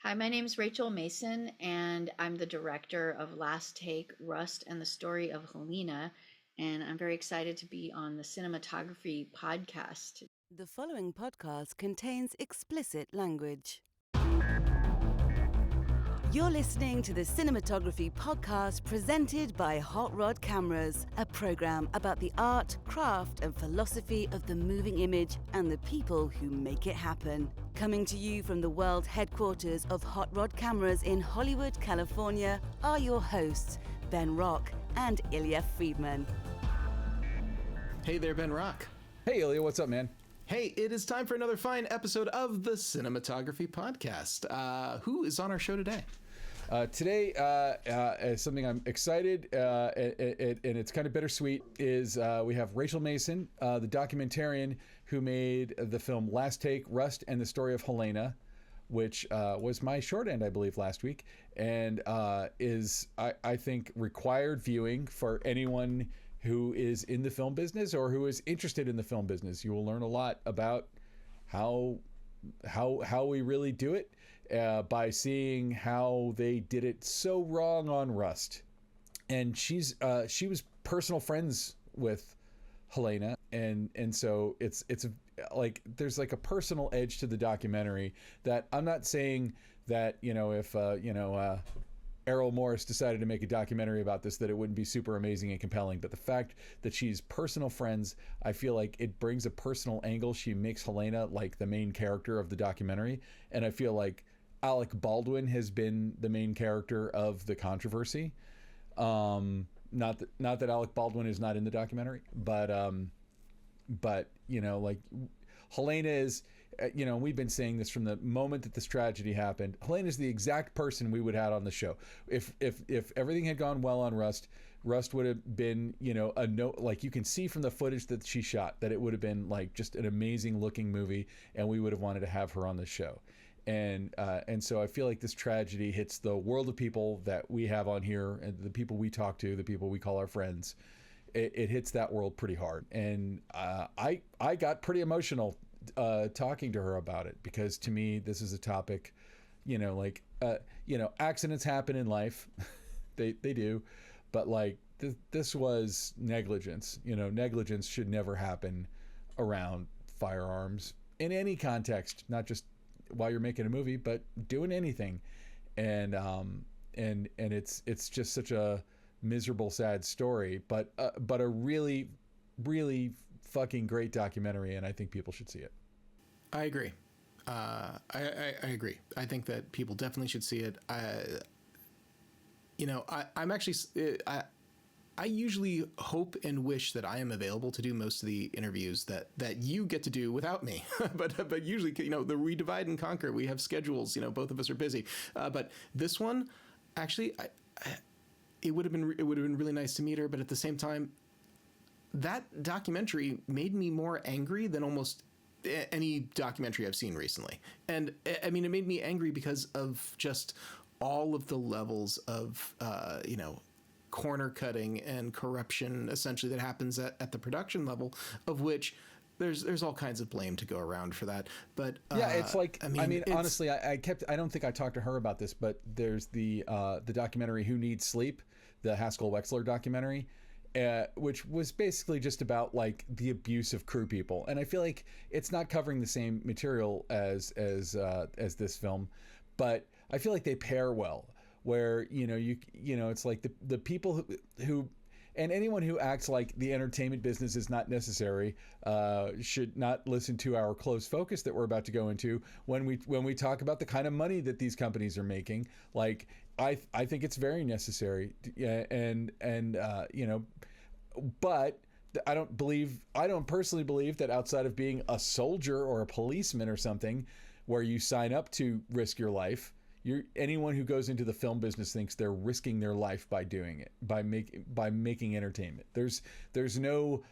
Hi, my name is Rachel Mason, and I'm the director of Last Take, Rust, and the Story of Halyna, and I'm very excited to be on the Cinematography podcast. The following podcast contains explicit language. You're listening to the Cinematography podcast presented by Hot Rod Cameras, a program about the art, craft, and philosophy of the moving image and the people who make it happen. Coming to you from the world headquarters of Hot Rod Cameras in Hollywood, California, are your hosts, Ben Rock and Ilya Friedman. Hey there, Ben Rock. Hey, Ilya, what's up, man? Hey, it is time for another fine episode of the Cinematography Podcast. Who is on our show today? Today, something I'm excited, and it's kind of bittersweet, is we have Rachel Mason, the documentarian who made the film Last Take, Rust, and the Story of Halyna, which was my short end, I believe, last week, and is, I think, required viewing for anyone who is in the film business or who is interested in the film business. You will learn a lot about how we really do it by seeing how they did it so wrong on Rust. And she was personal friends with Halyna, and so it's like there's like a personal edge to the documentary that I'm not saying that if Errol Morris decided to make a documentary about this, that it wouldn't be super amazing and compelling. But the fact that she's personal friends, I feel like it brings a personal angle. She makes Halyna like the main character of the documentary. And I feel like Alec Baldwin has been the main character of the controversy. Not that Alec Baldwin is not in the documentary, but like Halyna is, we've been saying this from the moment that this tragedy happened. Halyna is the exact person we would have had on the show. If everything had gone well on Rust would have been, a note, like you can see from the footage that she shot, that it would have been like just an amazing looking movie, and we would have wanted to have her on the show. And so I feel like this tragedy hits the world of people that we have on here, and the people we talk to, the people we call our friends. It hits that world pretty hard. And I got pretty emotional talking to her about it, because to me, this is a topic, accidents happen in life. they do. But like this was negligence. Negligence should never happen around firearms in any context, not just while you're making a movie, but doing anything. And it's just such a miserable, sad story, but a really, really fucking great documentary, and I think people should see it. I agree. I agree. I think that people definitely should see it. I'm actually, I usually hope and wish that I am available to do most of the interviews that you get to do without me. but usually, the we divide and conquer. We have schedules. Both of us are busy. But this one, actually, it would have been really nice to meet her, but at the same time, that documentary made me more angry than almost any documentary I've seen recently. And I mean, it made me angry because of just all of the levels of corner cutting and corruption essentially that happens at the production level, of which there's all kinds of blame to go around for that. But yeah, it's like, honestly, I don't think I talked to her about this, but there's the documentary Who Needs Sleep, the Haskell Wexler documentary, which was basically just about like the abuse of crew people. And I feel like it's not covering the same material as this film, but I feel like they pair well, where, it's like the people who and anyone who acts like the entertainment business is not necessary should not listen to our close focus that we're about to go into when we talk about the kind of money that these companies are making. Like, I think it's very necessary, but I don't personally believe that outside of being a soldier or a policeman or something, where you sign up to risk your life, anyone who goes into the film business thinks they're risking their life by doing it, by making entertainment. There's no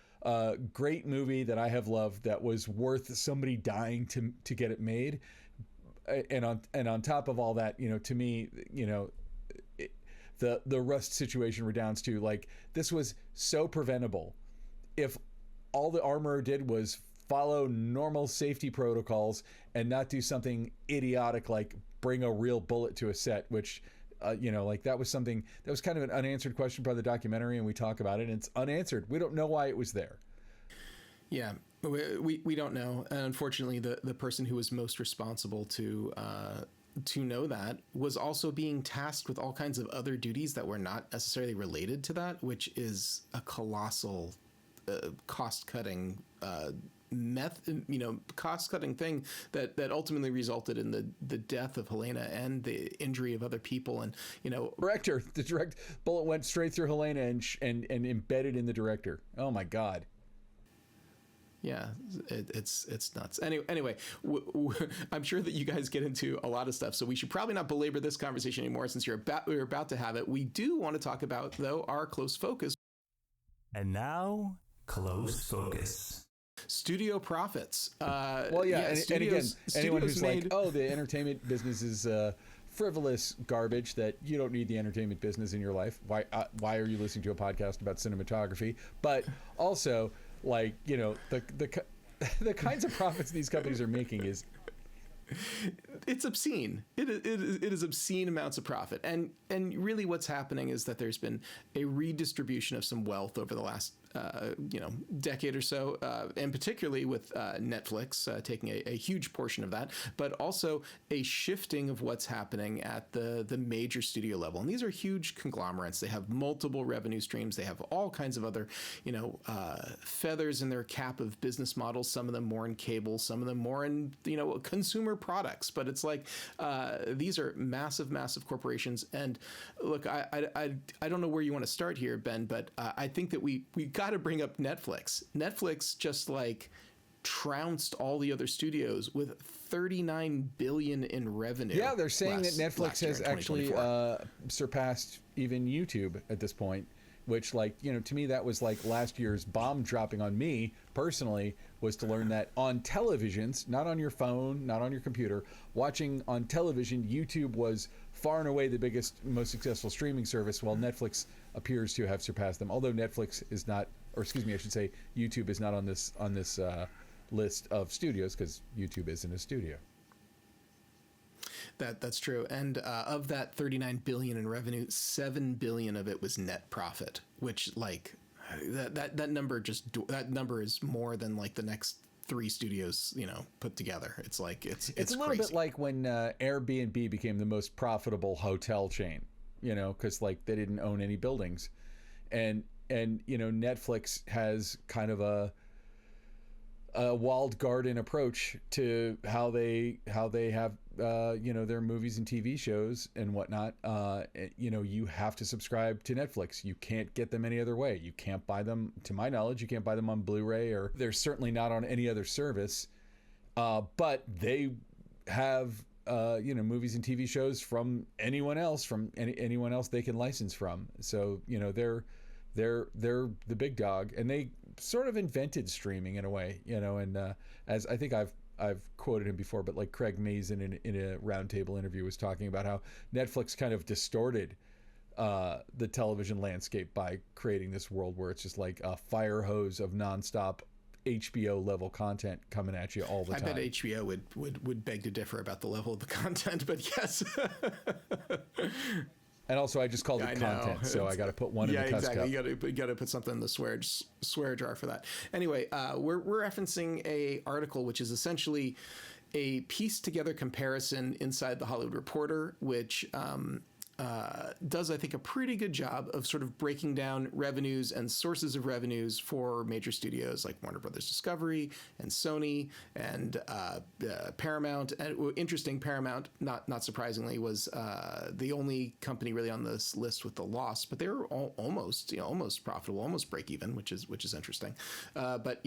great movie that I have loved that was worth somebody dying to get it made. And on top of all that, to me, the Rust situation redounds to, like, this was so preventable. If all the armorer did was follow normal safety protocols and not do something idiotic like bring a real bullet to a set, which like that was something that was kind of an unanswered question by the documentary, and we talk about it and it's unanswered. We don't know why it was there. Yeah, we don't know. And unfortunately, the person who was most responsible to know that was also being tasked with all kinds of other duties that were not necessarily related to that, which is a colossal cost-cutting cost-cutting thing that ultimately resulted in the death of Halyna and the injury of other people. And the direct bullet went straight through Halyna and embedded in the director. Oh my God. Yeah, it's nuts. Anyway, I'm sure that you guys get into a lot of stuff, so we should probably not belabor this conversation anymore since we're about to have it. We do want to talk about, though, our close focus. And now, close focus. Studio profits. And again, anyone who's like, oh, the entertainment business is frivolous garbage, that you don't need the entertainment business in your life. Why are you listening to a podcast about cinematography? But also, like, the kinds of profits these companies are making is, it's obscene. It is obscene amounts of profit. And really what's happening is that there's been a redistribution of some wealth over the last decade or so, and particularly with Netflix taking a huge portion of that, but also a shifting of what's happening at the major studio level. And these are huge conglomerates. They have multiple revenue streams. They have all kinds of other, feathers in their cap of business models, some of them more in cable, some of them more in, consumer products. But it's like these are massive, massive corporations. And look, I don't know where you want to start here, Ben, but I think that we got to bring up Netflix. Netflix just like trounced all the other studios with $39 billion in revenue. Yeah, they're saying that Netflix has actually surpassed even YouTube at this point, which, to me, that was like last year's bomb dropping on me personally, was to learn that on televisions, not on your phone, not on your computer, watching on television, YouTube was far and away the biggest, most successful streaming service, while Netflix appears to have surpassed them. Although Netflix is not, or excuse me, I should say YouTube is not on this list of studios, because YouTube isn't a studio. That's true. And of that $39 billion in revenue, $7 billion of it was net profit, which that number is more than like the next three studios, put together. It's like it's a little crazy. bit like when Airbnb became the most profitable hotel chain, because they didn't own any buildings, and Netflix has kind of a walled garden approach to how they have their movies and TV shows and whatnot. You have to subscribe to Netflix. You can't get them any other way. You can't buy them, to my knowledge, you can't buy them on Blu-ray, or they're certainly not on any other service. But they have movies and TV shows from anyone else, anyone else they can license from. So they're the big dog, and they sort of invented streaming in a way, and as I think I've quoted him before, but like Craig Mazin in a roundtable interview was talking about how Netflix kind of distorted the television landscape by creating this world where it's just like a fire hose of nonstop HBO level content coming at you all the time. I bet HBO would beg to differ about the level of the content, but yes. And also, I just called it content, so I got to put one in the cuss cup. You got to put something in the swear jar for that. Anyway, we're referencing a article which is essentially a pieced together comparison inside the Hollywood Reporter, which does, I think, a pretty good job of sort of breaking down revenues and sources of revenues for major studios like Warner Brothers Discovery and Sony and Paramount. And interesting, Paramount, not surprisingly, was the only company really on this list with the loss, but they were almost profitable, almost break even, which is interesting. But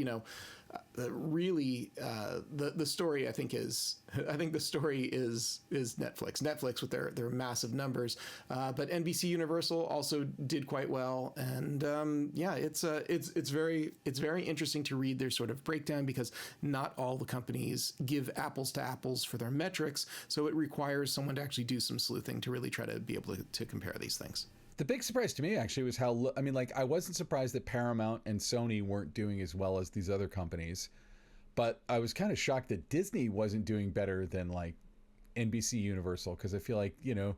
really, the story I think the story is Netflix. Netflix with their massive numbers, but NBC Universal also did quite well, and it's very interesting to read their sort of breakdown, because not all the companies give apples to apples for their metrics, so it requires someone to actually do some sleuthing to really try to be able to compare these things. The big surprise to me actually was how, I wasn't surprised that Paramount and Sony weren't doing as well as these other companies, but I was kind of shocked that Disney wasn't doing better than like NBC Universal, because I feel like, you know,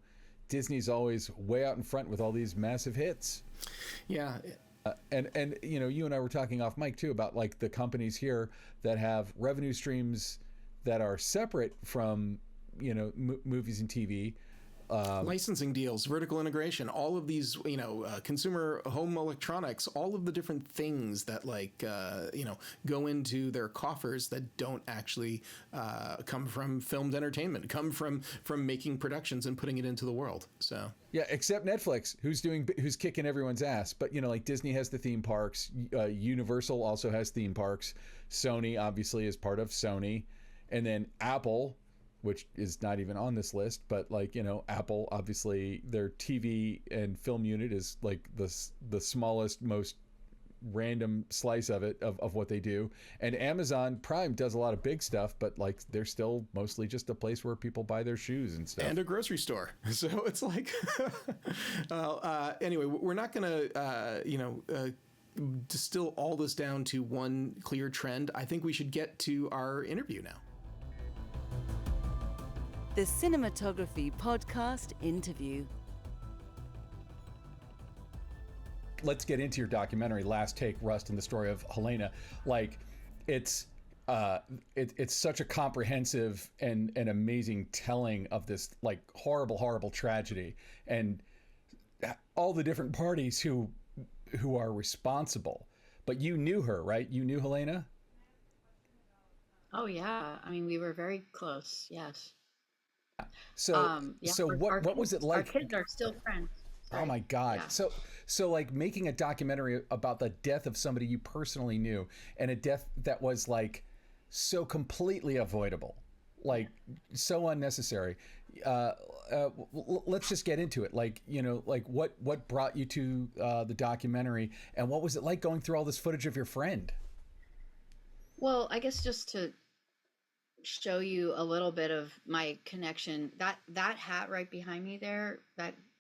Disney's always way out in front with all these massive hits. Yeah. And you know, you and I were talking off mic too about like the companies here that have revenue streams that are separate from, you know, movies and TV. Licensing deals, vertical integration, all of these, you know, consumer home electronics, all of the different things that like, you know, go into their coffers that don't actually come from filmed entertainment, come from making productions and putting it into the world. So yeah, except Netflix, who's kicking everyone's ass. But you know, like Disney has the theme parks, Universal also has theme parks, Sony obviously is part of Sony, and then Apple, which is not even on this list, but like, you know, Apple, obviously their TV and film unit is like the smallest, most random slice of it, of what they do. And Amazon Prime does a lot of big stuff, but like they're still mostly just a place where people buy their shoes and stuff. And a grocery store. So it's like, anyway, we're not going to, you know, distill all this down to one clear trend. I think we should get to our interview now. The Cinematography Podcast Interview. Let's get into your documentary, Last Take, Rust and the Story of Halyna. Like, it's such a comprehensive and amazing telling of this like horrible tragedy, and all the different parties who are responsible. But you knew her, right? You knew Halyna? Oh yeah, I mean we were very close. Yes. So Yeah, so what was it like? Our kids are still friends. Oh my God. Yeah. So like making a documentary about the death of somebody you personally knew, and a death that was like so completely avoidable, like so unnecessary. Let's just get into it. Like, you know, like what brought you to the documentary, and what was it like going through all this footage of your friend? Well, I guess just to show you a little bit of my connection, that hat right behind me there,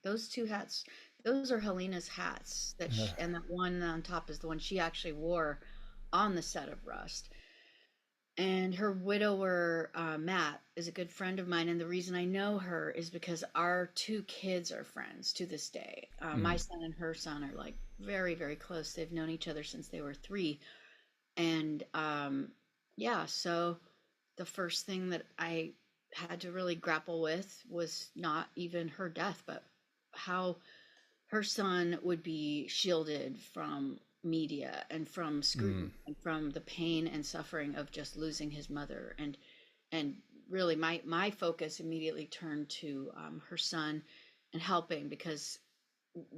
those two hats, those are Halyna's hats and that one on top is the one she actually wore on the set of Rust. And her widower, Matt, is a good friend of mine, and the reason I know her is because our two kids are friends to this day. My son and her son are like very, very close. They've known each other since they were 3. And yeah, so the first thing that I had to really grapple with was not even her death, but how her son would be shielded from media and from scrutiny and from the pain and suffering of just losing his mother. And really my focus immediately turned to her son and helping, because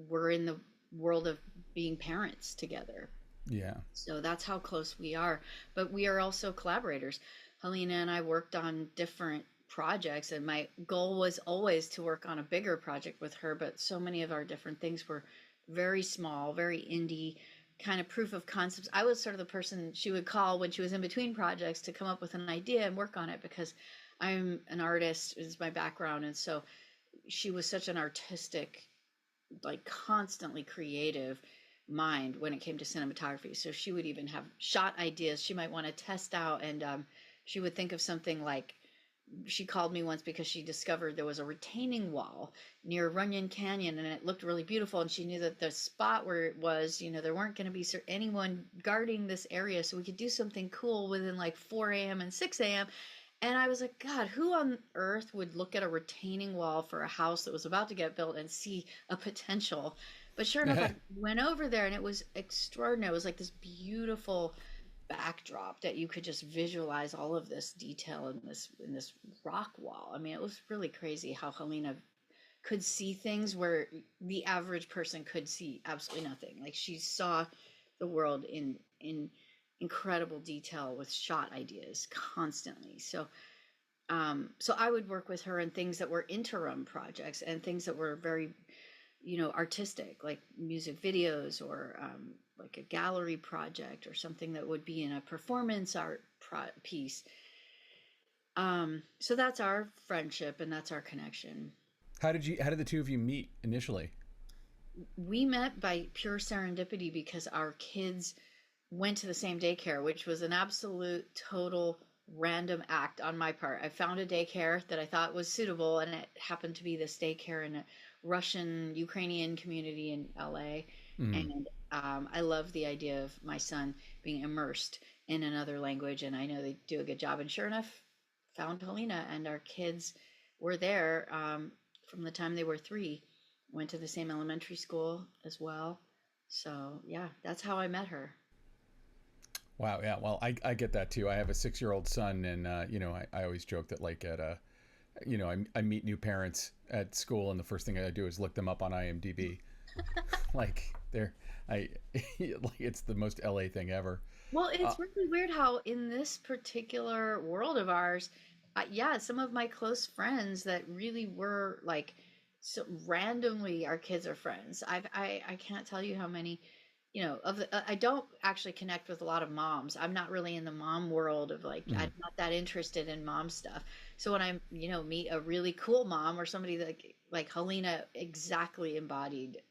we're in the world of being parents together. Yeah. So that's how close we are. But we are also collaborators. Halyna and I worked on different projects, and my goal was always to work on a bigger project with her, but so many of our different things were very small, very indie, kind of proof of concepts. I was sort of the person she would call when she was in between projects to come up with an idea and work on it, because I'm an artist, is my background. And so she was such an artistic, like constantly creative mind when it came to cinematography. So she would even have shot ideas she might want to test out, and she would think of something like, she called me once because she discovered there was a retaining wall near Runyon Canyon, and it looked really beautiful, and she knew that the spot where it was, you know, there weren't going to be anyone guarding this area, so we could do something cool within like 4 a.m. and 6 a.m. And I was like, God, who on earth would look at a retaining wall for a house that was about to get built and see a potential? But sure enough, I went over there, and it was extraordinary. It was like this beautiful backdrop that you could just visualize all of this detail in this rock wall. I mean, it was really crazy how Halyna could see things where the average person could see absolutely nothing. Like, she saw the world in incredible detail with shot ideas constantly. So I would work with her on things that were interim projects and things that were very, you know, artistic, like music videos, or like a gallery project, or something that would be in a performance art piece. So that's our friendship, and that's our connection. How did the two of you meet initially? We met by pure serendipity because our kids went to the same daycare, which was an absolute total random act on my part. I found a daycare that I thought was suitable, and it happened to be this daycare in a Russian Ukrainian community in LA. And I love the idea of my son being immersed in another language, and I know they do a good job. And sure enough, found Halyna, and our kids were there from the time they were 3. Went to the same elementary school as well. So yeah, that's how I met her. Wow. Yeah. Well, I get that too. I have a 6-year-old son, and I always joke that like at a, I meet new parents at school, and the first thing I do is look them up on IMDb. Like I, like it's the most LA thing ever. Well, Uh, it's really weird how in this particular world of ours, yeah, some of my close friends that really were like, so randomly our kids are friends. I can't tell you how many, of the, I don't actually connect with a lot of moms. I'm not really in the mom world of like, mhm. I'm not that interested in mom stuff. So when I, meet a really cool mom or somebody that like Halyna exactly embodied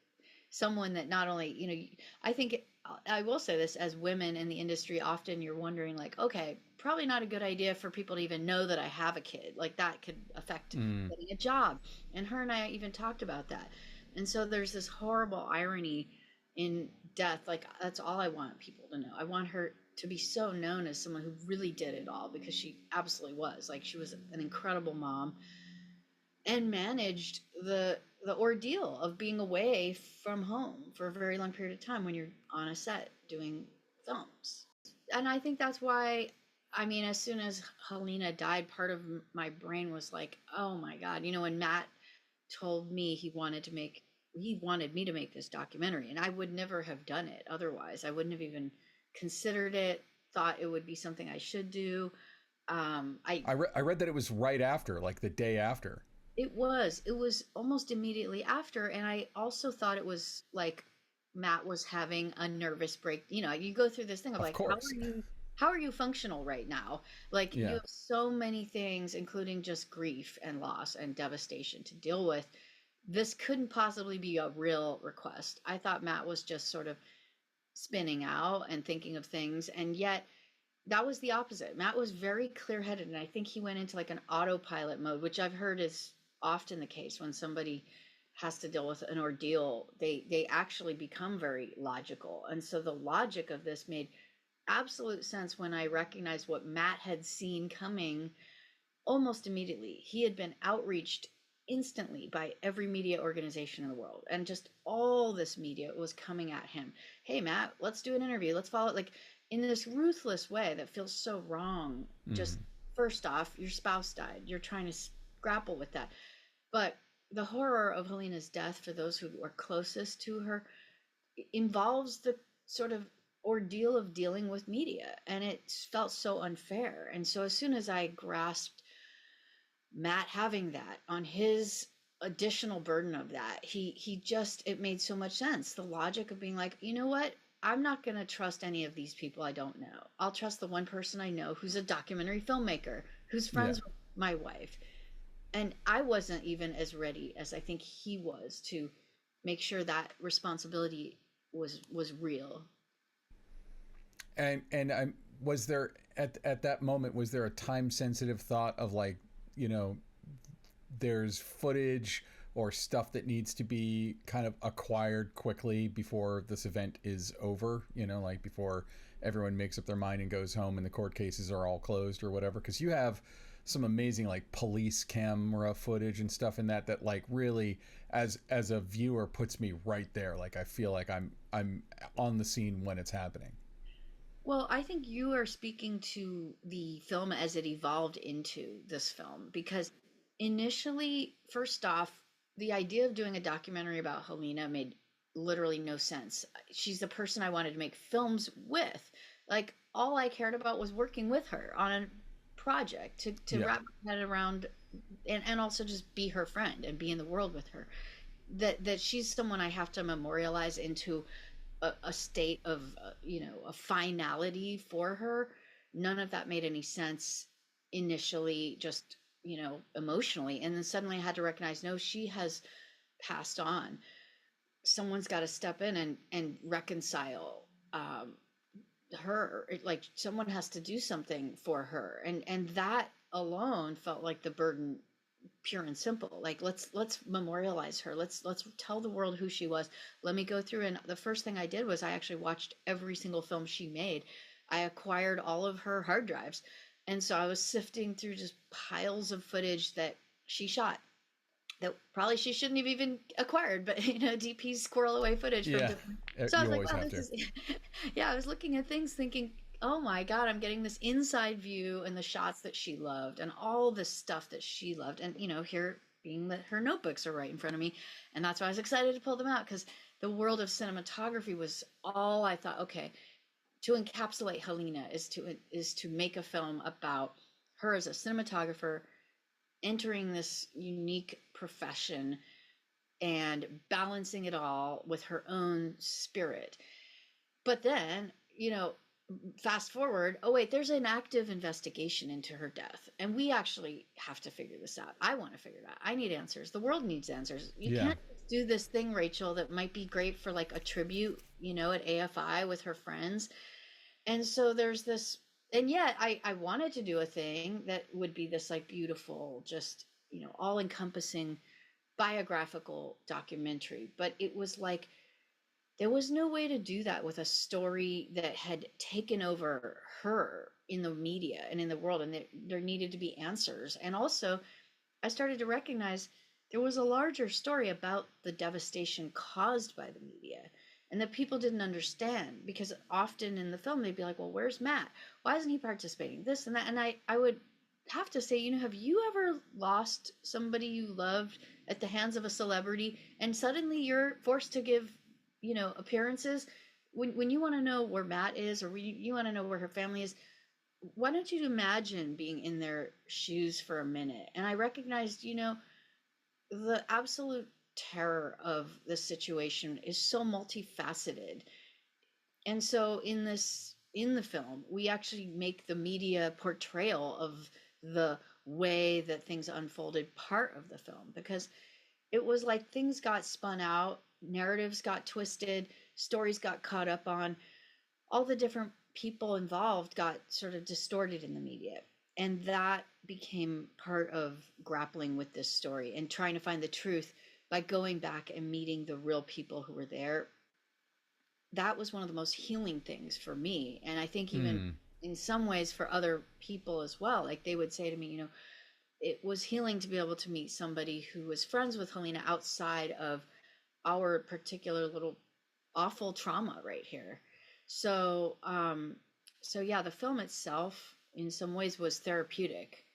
someone that not only, I think I will say this, as women in the industry, often you're wondering like, okay, probably not a good idea for people to even know that I have a kid. Like that could affect Mm. getting a job. And her and I even talked about that. And so there's this horrible irony in death. Like that's all I want people to know. I want her to be so known as someone who really did it all, because she absolutely was. Like she was an incredible mom and managed the ordeal of being away from home for a very long period of time when you're on a set doing films. And I think that's why, I mean, as soon as Halyna died, part of my brain was like, oh my God, when Matt told me he wanted me to make this documentary, and I would never have done it otherwise. I wouldn't have even considered it, thought it would be something I should do. I I read that it was right after, like the day after. It was almost immediately after, and I also thought it was like Matt was having a nervous break. You go through this thing of Of like, course. how are you functional right now? Like you Yeah. have so many things, including just grief and loss and devastation to deal with. This couldn't possibly be a real request. I thought Matt was just sort of spinning out and thinking of things, and yet that was the opposite. Matt was very clear-headed, and I think he went into like an autopilot mode, which I've heard is often the case when somebody has to deal with an ordeal. They actually become very logical, and so the logic of this made absolute sense when I recognized what Matt had seen coming almost immediately. He had been outreached instantly by every media organization in the world, and just all this media was coming at him. Hey Matt, let's do an interview, let's follow it, like in this ruthless way that feels so wrong. Just Mm. first off, your spouse died, you're trying to grapple with that, but the horror of Halyna's death, for those who are closest to her, involves the sort of ordeal of dealing with media, and it felt so unfair. And so as soon as I grasped Matt having that on his additional burden of that, he just, it made so much sense. The logic of being like, you know what? I'm not going to trust any of these people I don't know. I'll trust the one person I know who's a documentary filmmaker, who's Yeah. friends with my wife. And I wasn't even as ready as I think he was to make sure that responsibility was real. And I was there at that moment, was there a time sensitive thought of like, you know, there's footage or stuff that needs to be kind of acquired quickly before this event is over, like before everyone makes up their mind and goes home and the court cases are all closed or whatever? Because you have some amazing like police camera footage and stuff in that like really as a viewer puts me right there. Like I feel like I'm on the scene when it's happening. Well, I think you are speaking to the film as it evolved into this film, because initially, first off, the idea of doing a documentary about Halyna made literally no sense. She's the person I wanted to make films with. Like, all I cared about was working with her on a project to Yeah. wrap my head around, and also just be her friend and be in the world with her. That she's someone I have to memorialize into a state of a finality for her. None of that made any sense initially, just emotionally, and then suddenly I had to recognize, no, she has passed on. Someone's got to step in and reconcile her, like someone has to do something for her, and that alone felt like the burden, pure and simple. Like, let's memorialize her, let's tell the world who she was. Let me go through, and the first thing I did was I actually watched every single film she made. I acquired all of her hard drives, and so I was sifting through just piles of footage that she shot that probably she shouldn't have even acquired, but DPs squirrel away footage from Yeah, different. So I you was like, always wow, have this to. is, yeah, I was looking at things thinking, oh my God, I'm getting this inside view and the shots that she loved and all the stuff that she loved. And, here being that her notebooks are right in front of me. And that's why I was excited to pull them out, because the world of cinematography was all I thought, okay, to encapsulate Halyna is to make a film about her as a cinematographer entering this unique profession and balancing it all with her own spirit. But then, fast forward, oh, wait, there's an active investigation into her death. And we actually have to figure this out. I want to figure it out. I need answers. The world needs answers. You Yeah. can't do this thing, Rachel, that might be great for like a tribute, at AFI with her friends. And so there's this, and yet I wanted to do a thing that would be this like beautiful, just, all encompassing biographical documentary. But it was like, there was no way to do that with a story that had taken over her in the media and in the world. And there needed to be answers. And also, I started to recognize there was a larger story about the devastation caused by the media and that people didn't understand, because often in the film they'd be like, well, where's Matt? Why isn't he participating? This and that. And I would have to say, have you ever lost somebody you loved at the hands of a celebrity and suddenly you're forced to give, appearances? When you want to know where Matt is, or when you want to know where her family is, why don't you imagine being in their shoes for a minute? And I recognized, the absolute terror of this situation is so multifaceted. And so in the film, we actually make the media portrayal of the way that things unfolded part of the film, because it was like things got spun out, narratives got twisted, stories got caught up on, all the different people involved got sort of distorted in the media. And that became part of grappling with this story and trying to find the truth by going back and meeting the real people who were there. That was one of the most healing things for me. And I think even in some ways for other people as well. Like they would say to me, it was healing to be able to meet somebody who was friends with Halyna outside of our particular little awful trauma right here. So, yeah, the film itself in some ways was therapeutic.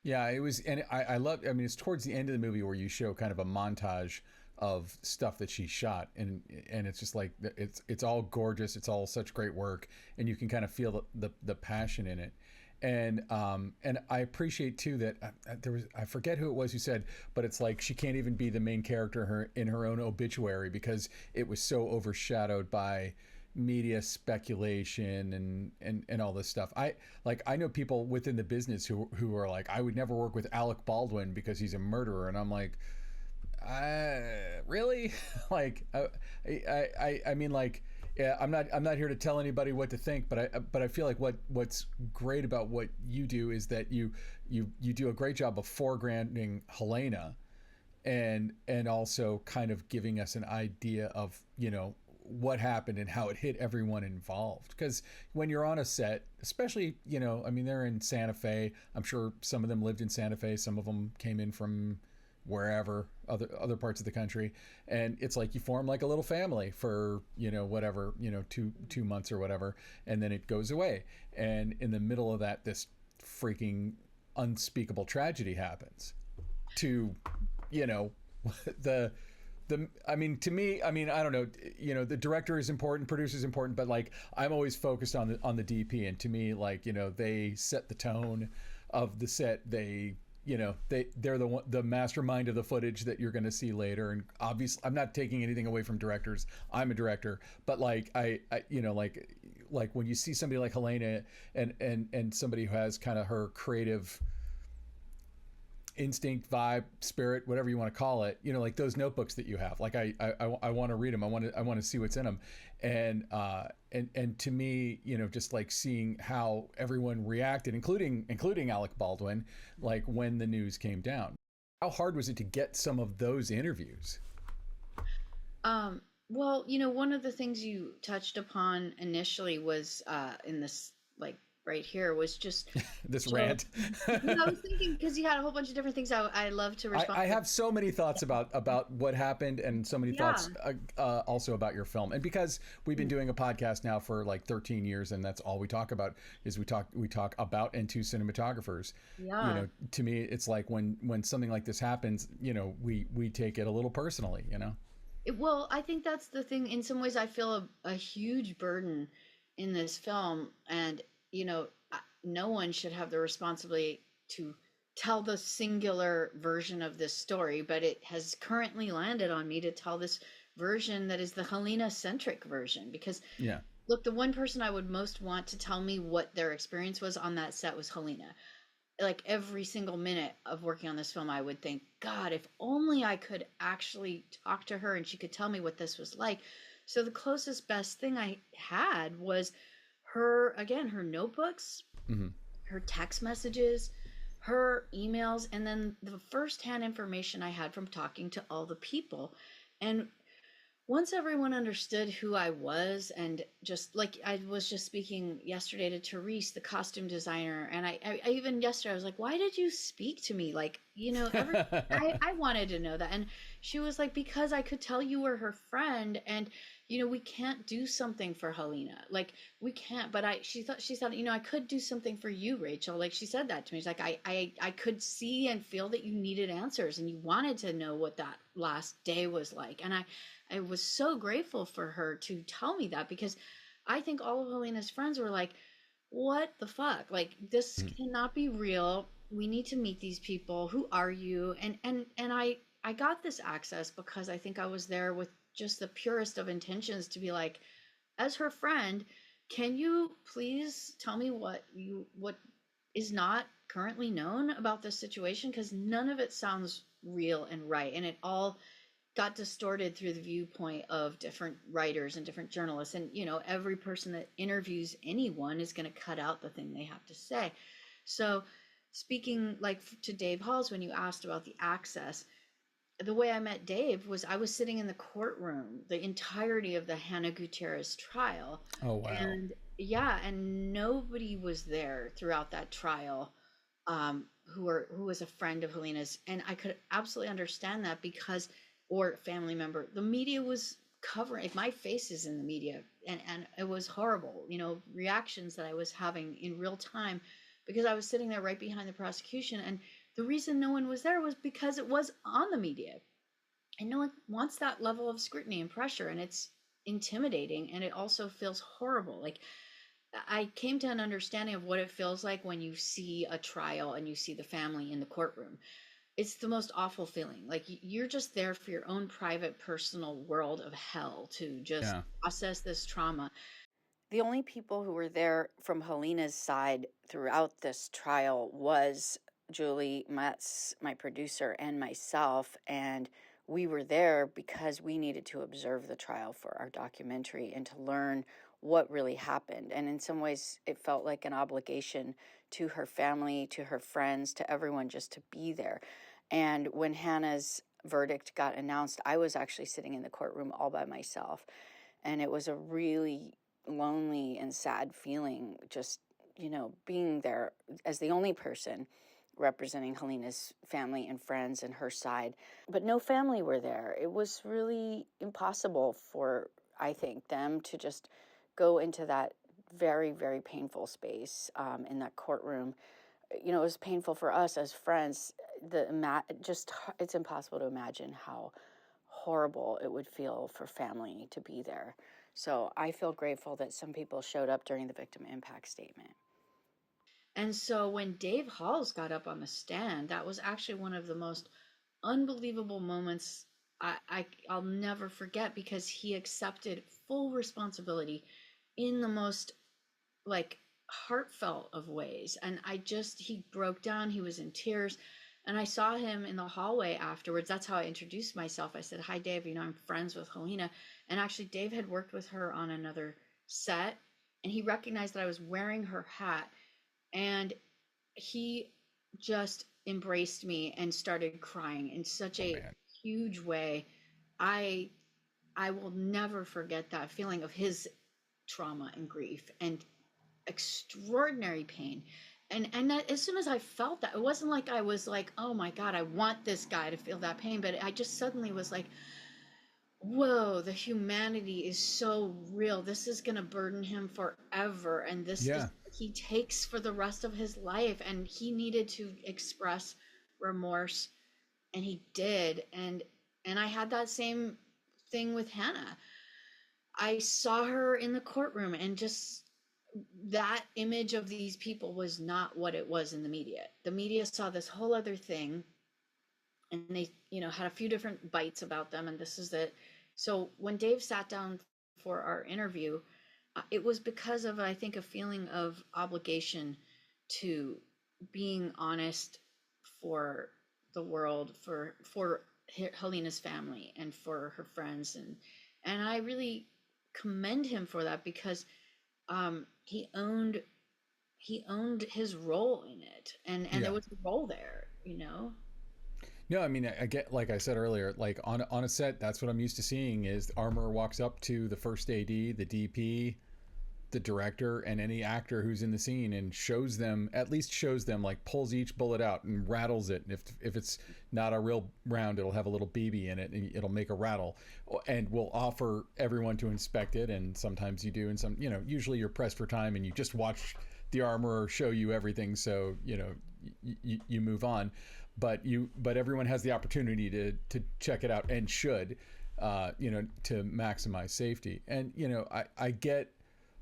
Yeah, it was, and I love. I mean, it's towards the end of the movie where you show kind of a montage of stuff that she shot, and it's just like it's all gorgeous. It's all such great work, and you can kind of feel the passion in it. And I appreciate too that there was, I forget who it was who said, but it's like she can't even be the main character in her own obituary because it was so overshadowed by media speculation and all this stuff. I know people within the business who are like, I would never work with Alec Baldwin because he's a murderer, and I'm like, really? Like, I mean, like, yeah, I'm not here to tell anybody what to think, but I feel like what's great about what you do is that you do a great job of foregrounding Halyna, and also kind of giving us an idea of what happened and how it hit everyone involved. Because when you're on a set, especially I mean, they're in Santa Fe. I'm sure some of them lived in Santa Fe. Some of them came in from wherever, other parts of the country, and it's like you form like a little family for whatever, 2 months or whatever, and then it goes away, and in the middle of that, this freaking unspeakable tragedy happens to the I mean, to me, I mean, I don't know, the director is important, producer is important, but like I'm always focused on the DP, and to me, like they set the tone of the set. They're the mastermind of the footage that you're going to see later. And obviously, I'm not taking anything away from directors. I'm a director, but like I like when you see somebody like Halyna and somebody who has kind of her creative instinct, vibe, spirit, whatever you want to call it, you know, like those notebooks that you have. Like I want to read them. I want to see what's in them. And to me, you know, just like seeing how everyone reacted, including Alec Baldwin, like when the news came down. How hard was it to get some of those interviews? Well, you know, one of the things you touched upon initially was in this, like right here, was just This show. rant. Yeah, I was thinking because you had a whole bunch of different things I love to respond I to. have so many thoughts about what happened, and so many Yeah. thoughts also about your film. And because we've been doing a podcast now for like 13 years, and that's all we talk about is we talk about and to cinematographers. You Yeah. know, to me, it's like when something like this happens, you know, we take it a little personally. You know. Well, I think that's the thing. In some ways, I feel a huge burden in this film, and you know, no one should have the responsibility to tell the singular version of this story, but it has currently landed on me to tell this version that is the Halyna centric version. Because Yeah. look, the one person I would most want to tell me what their experience was on that set was Halyna. Like every single minute of working on this film, I would think, God, if only I could actually talk to her and she could tell me what this was like. So the closest best thing I had was her, again, her notebooks, Mm-hmm. her text messages, her emails, and then the firsthand information I had from talking to all the people. And once everyone understood who I was, and just like I was just speaking yesterday to Therese, the costume designer, and I even yesterday I was like, why did you speak to me? Like, you know, I wanted to know that. And she was like, because I could tell you were her friend, and you know, we can't do something for Halyna. Like we can't, but she thought, you know, I could do something for you, Rachel. Like she said that to me. She's like, I could see and feel that you needed answers and you wanted to know what that last day was like. And I was so grateful for her to tell me that, because I think all of Helena's friends were like, what the fuck? Like this cannot be real. We need to meet these people. Who are you? And I got this access because I think I was there with just the purest of intentions to be like, as her friend, can you please tell me what is not currently known about this situation, because none of it sounds real and right, and it all got distorted through the viewpoint of different writers and different journalists. And you know, every person that interviews anyone is going to cut out the thing they have to say. So speaking like to Dave Halls, when you asked about the access, the way I met Dave was I was sitting in the courtroom the entirety of the Hannah Gutierrez trial. Oh wow. And yeah, and nobody was there throughout that trial, who was a friend of Helena's. And I could absolutely understand that, because, or family member, the media was covering, like my face is in the media, and it was horrible, you know, reactions that I was having in real time, because I was sitting there right behind the prosecution. And the reason no one was there was because it was on the media, and no one wants that level of scrutiny and pressure, and it's intimidating, and it also feels horrible. Like I came to an understanding of what it feels like when you see a trial and you see the family in the courtroom. It's the most awful feeling. Like you're just there for your own private personal world of hell to just Yeah. process this trauma. The only people who were there from Helena's side throughout this trial was Julie Metz, my producer, and myself. And we were there because we needed to observe the trial for our documentary and to learn what really happened. And in some ways, it felt like an obligation to her family, to her friends, to everyone, just to be there. And when Hannah's verdict got announced, I was actually sitting in the courtroom all by myself. And it was a really lonely and sad feeling, just, you know, being there as the only person representing Halyna's family and friends and her side. But no family were there. It was really impossible for, I think, them to just go into that very, very painful space in that courtroom. You know, it was painful for us as friends. It's impossible to imagine how horrible it would feel for family to be there. So I feel grateful that some people showed up during the victim impact statement. And so when Dave Halls got up on the stand, that was actually one of the most unbelievable moments I'll never forget, because he accepted full responsibility in the most like heartfelt of ways. And he broke down, he was in tears. And I saw him in the hallway afterwards. That's how I introduced myself. I said, "Hi, Dave. I'm friends with Halyna." And actually, Dave had worked with her on another set, and he recognized that I was wearing her hat. And he just embraced me and started crying in such a huge way. I I will never forget that feeling of his trauma and grief and extraordinary pain. And that, as soon as I felt that, it wasn't like I was like, "Oh my God, I want this guy to feel that pain," but I just suddenly was like, whoa, the humanity is so real. This is going to burden him forever. And this is Yeah. what he takes for the rest of his life. And he needed to express remorse, and he did. And I had that same thing with Hannah. I saw her in the courtroom, and just that image of these people was not what it was in the media. The media saw this whole other thing, and they, had a few different bites about them, and this is it. So when Dave sat down for our interview, it was because of, I think, a feeling of obligation to being honest for the world, for Halyna's family and for her friends, and I really commend him for that, because he owned his role in it, and Yeah. there was a role there. No, I mean, I get, like I said earlier, like on a set, that's what I'm used to seeing is the armorer walks up to the first AD, the DP, the director, and any actor who's in the scene and at least shows them, like pulls each bullet out and rattles it. And if it's not a real round, it'll have a little BB in it and it'll make a rattle, and we'll offer everyone to inspect it. And sometimes you do, and usually you're pressed for time and you just watch the armorer show you everything. So, you move on, but everyone has the opportunity to check it out, and should, to maximize safety. And, I get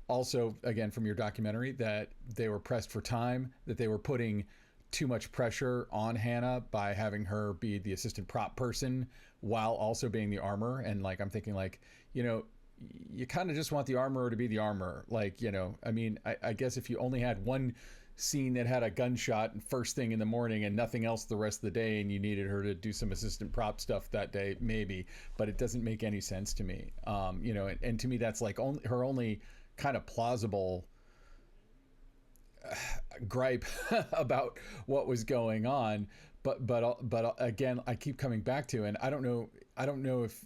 also, again, from your documentary, that they were pressed for time, that they were putting too much pressure on Hannah by having her be the assistant prop person while also being the armorer. And like, I'm thinking like, you kind of just want the armorer to be the armorer. Like, I mean, I guess if you only had one scene that had a gunshot first thing in the morning and nothing else the rest of the day, and you needed her to do some assistant prop stuff that day, maybe, but it doesn't make any sense to me. And to me, that's like her only kind of plausible gripe about what was going on. But again, I keep coming back to, and I don't know if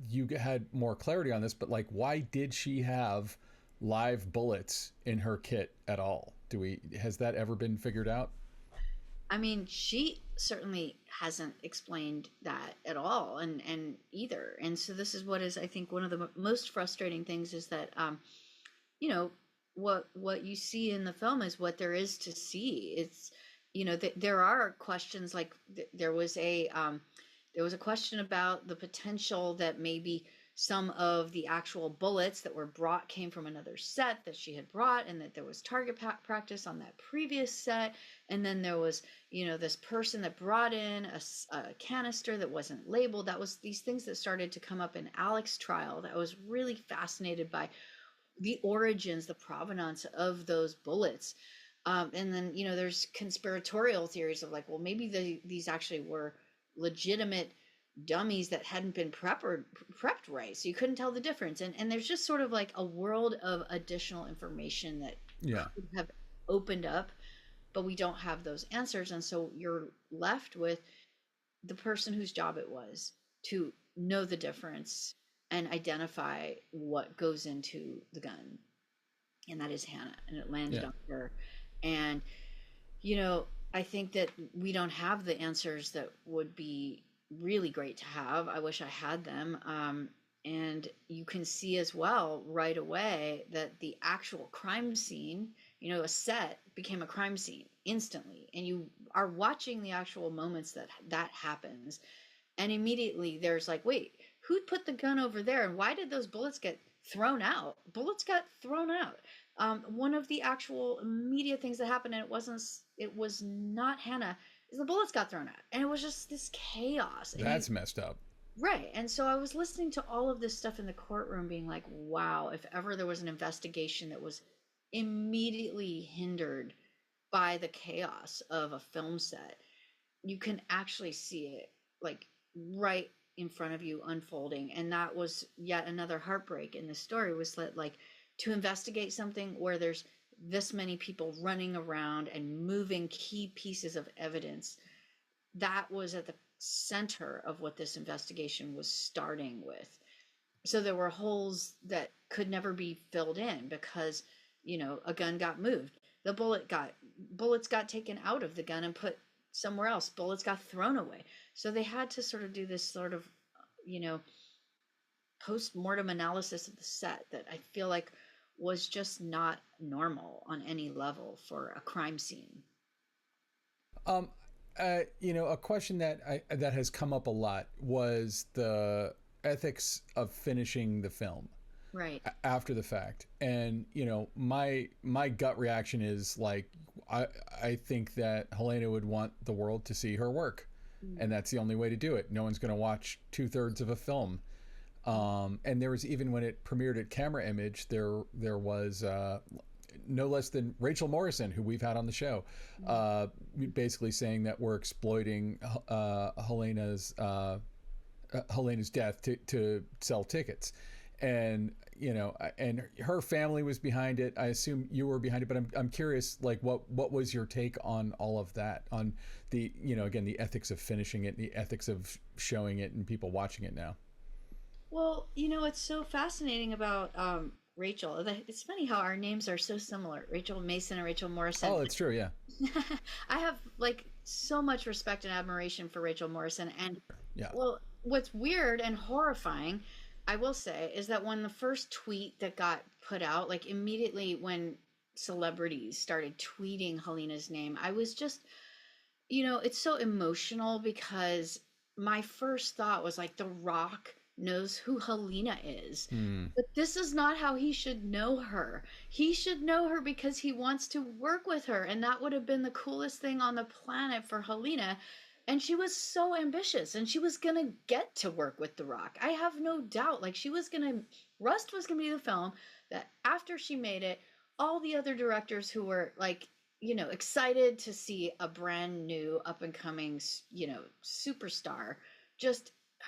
you had more clarity on this, but like, why did she have live bullets in her kit at all? Has that ever been figured out? I mean, she certainly hasn't explained that at all, and either. And so this is what is, I think, one of the most frustrating things, is that, what you see in the film is what there is to see. It's, there are questions, like there was a question about the potential that maybe some of the actual bullets that were brought came from another set that she had brought, and that there was target practice on that previous set. And then there was, this person that brought in a canister that wasn't labeled. That was these things that started to come up in Alex's trial, that I was really fascinated by the origins, the provenance of those bullets. And then, there's conspiratorial theories of like, well, maybe these actually were legitimate dummies that hadn't been prepped right, so you couldn't tell the difference. And there's just sort of like a world of additional information that could have opened up, but we don't have those answers. And so you're left with the person whose job it was to know the difference and identify what goes into the gun, and that is Hannah, and it landed on her. And I think that we don't have the answers that would be really great to have. I wish I had them. And you can see as well right away that the actual crime scene, a set became a crime scene instantly, and you are watching the actual moments that happens, and immediately there's like, wait, who put the gun over there, and why did those bullets get thrown out? Bullets got thrown out. One of the actual immediate things that happened, and it was not Hannah, is the bullets got thrown out, and it was just this chaos. That's messed up. Right. And so I was listening to all of this stuff in the courtroom, being like, wow, if ever there was an investigation that was immediately hindered by the chaos of a film set, you can actually see it like right in front of you unfolding. And that was yet another heartbreak in the story, was that like to investigate something where there's this many people running around and moving key pieces of evidence, that was at the center of what this investigation was starting with. So there were holes that could never be filled in because, you know, a gun got moved. The bullets got taken out of the gun and put somewhere else. Bullets got thrown away. So they had to sort of do this sort of, you know, post-mortem analysis of the set that I feel like was just not normal on any level for a crime scene. Um, a question that has come up a lot was the ethics of finishing the film Right. after the fact. And my gut reaction is like, I think that Halyna would want the world to see her work, and that's the only way to do it. No one's going to watch 2/3 of a film. And there was, even when it premiered at Camera Image, there was no less than Rachel Morrison, who we've had on the show, basically saying that we're exploiting Halyna's death to sell tickets. And and her family was behind it. I assume you were behind it, but I'm curious, like, what was your take on all of that, on the again, the ethics of finishing it, the ethics of showing it and people watching it now? Well, it's so fascinating about Rachel. It's funny how our names are so similar, Rachel Mason and Rachel Morrison. Oh, it's true, yeah. I have like so much respect and admiration for Rachel Morrison. And Yeah. well, what's weird and horrifying, I will say, is that when the first tweet that got put out, like immediately when celebrities started tweeting Halyna's name, I was just, it's so emotional because my first thought was like, The Rock knows who Halyna is. But this is not how he should know her. He should know her because he wants to work with her. And that would have been the coolest thing on the planet for Halyna. And she was so ambitious, and she was going to get to work with The Rock. I have no doubt. Like, Rust was going to be the film that after she made it, all the other directors who were like, excited to see a brand new up and coming, superstar,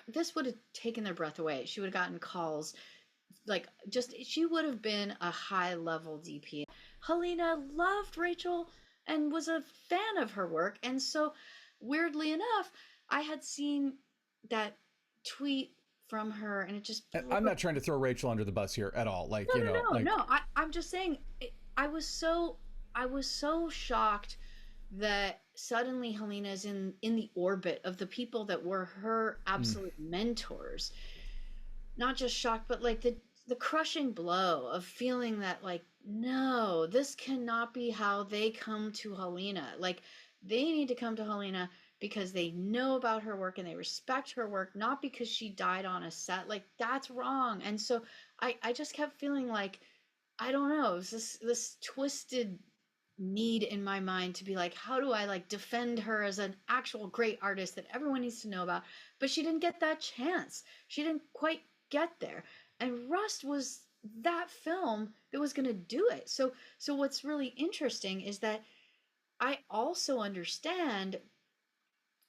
this would have taken their breath away. She would have gotten calls, like, she would have been a high level DP. Halyna loved Rachel and was a fan of her work. And so, weirdly enough, I had seen that tweet from her, and it just I'm not trying to throw Rachel under the bus here at all. Like, no. I'm just saying, I was so shocked that suddenly Halyna is in the orbit of the people that were her absolute mentors. Not just shocked, but like the crushing blow of feeling that, like, no, this cannot be how they come to Halyna. Like, they need to come to Halyna because they know about her work and they respect her work, not because she died on a set. Like, that's wrong. And so I just kept feeling like, I don't know, it was this twisted need in my mind to be like, how do I like defend her as an actual great artist that everyone needs to know about? But she didn't get that chance. She didn't quite get there. And Rust was that film that was going to do it. So what's really interesting is that I also understand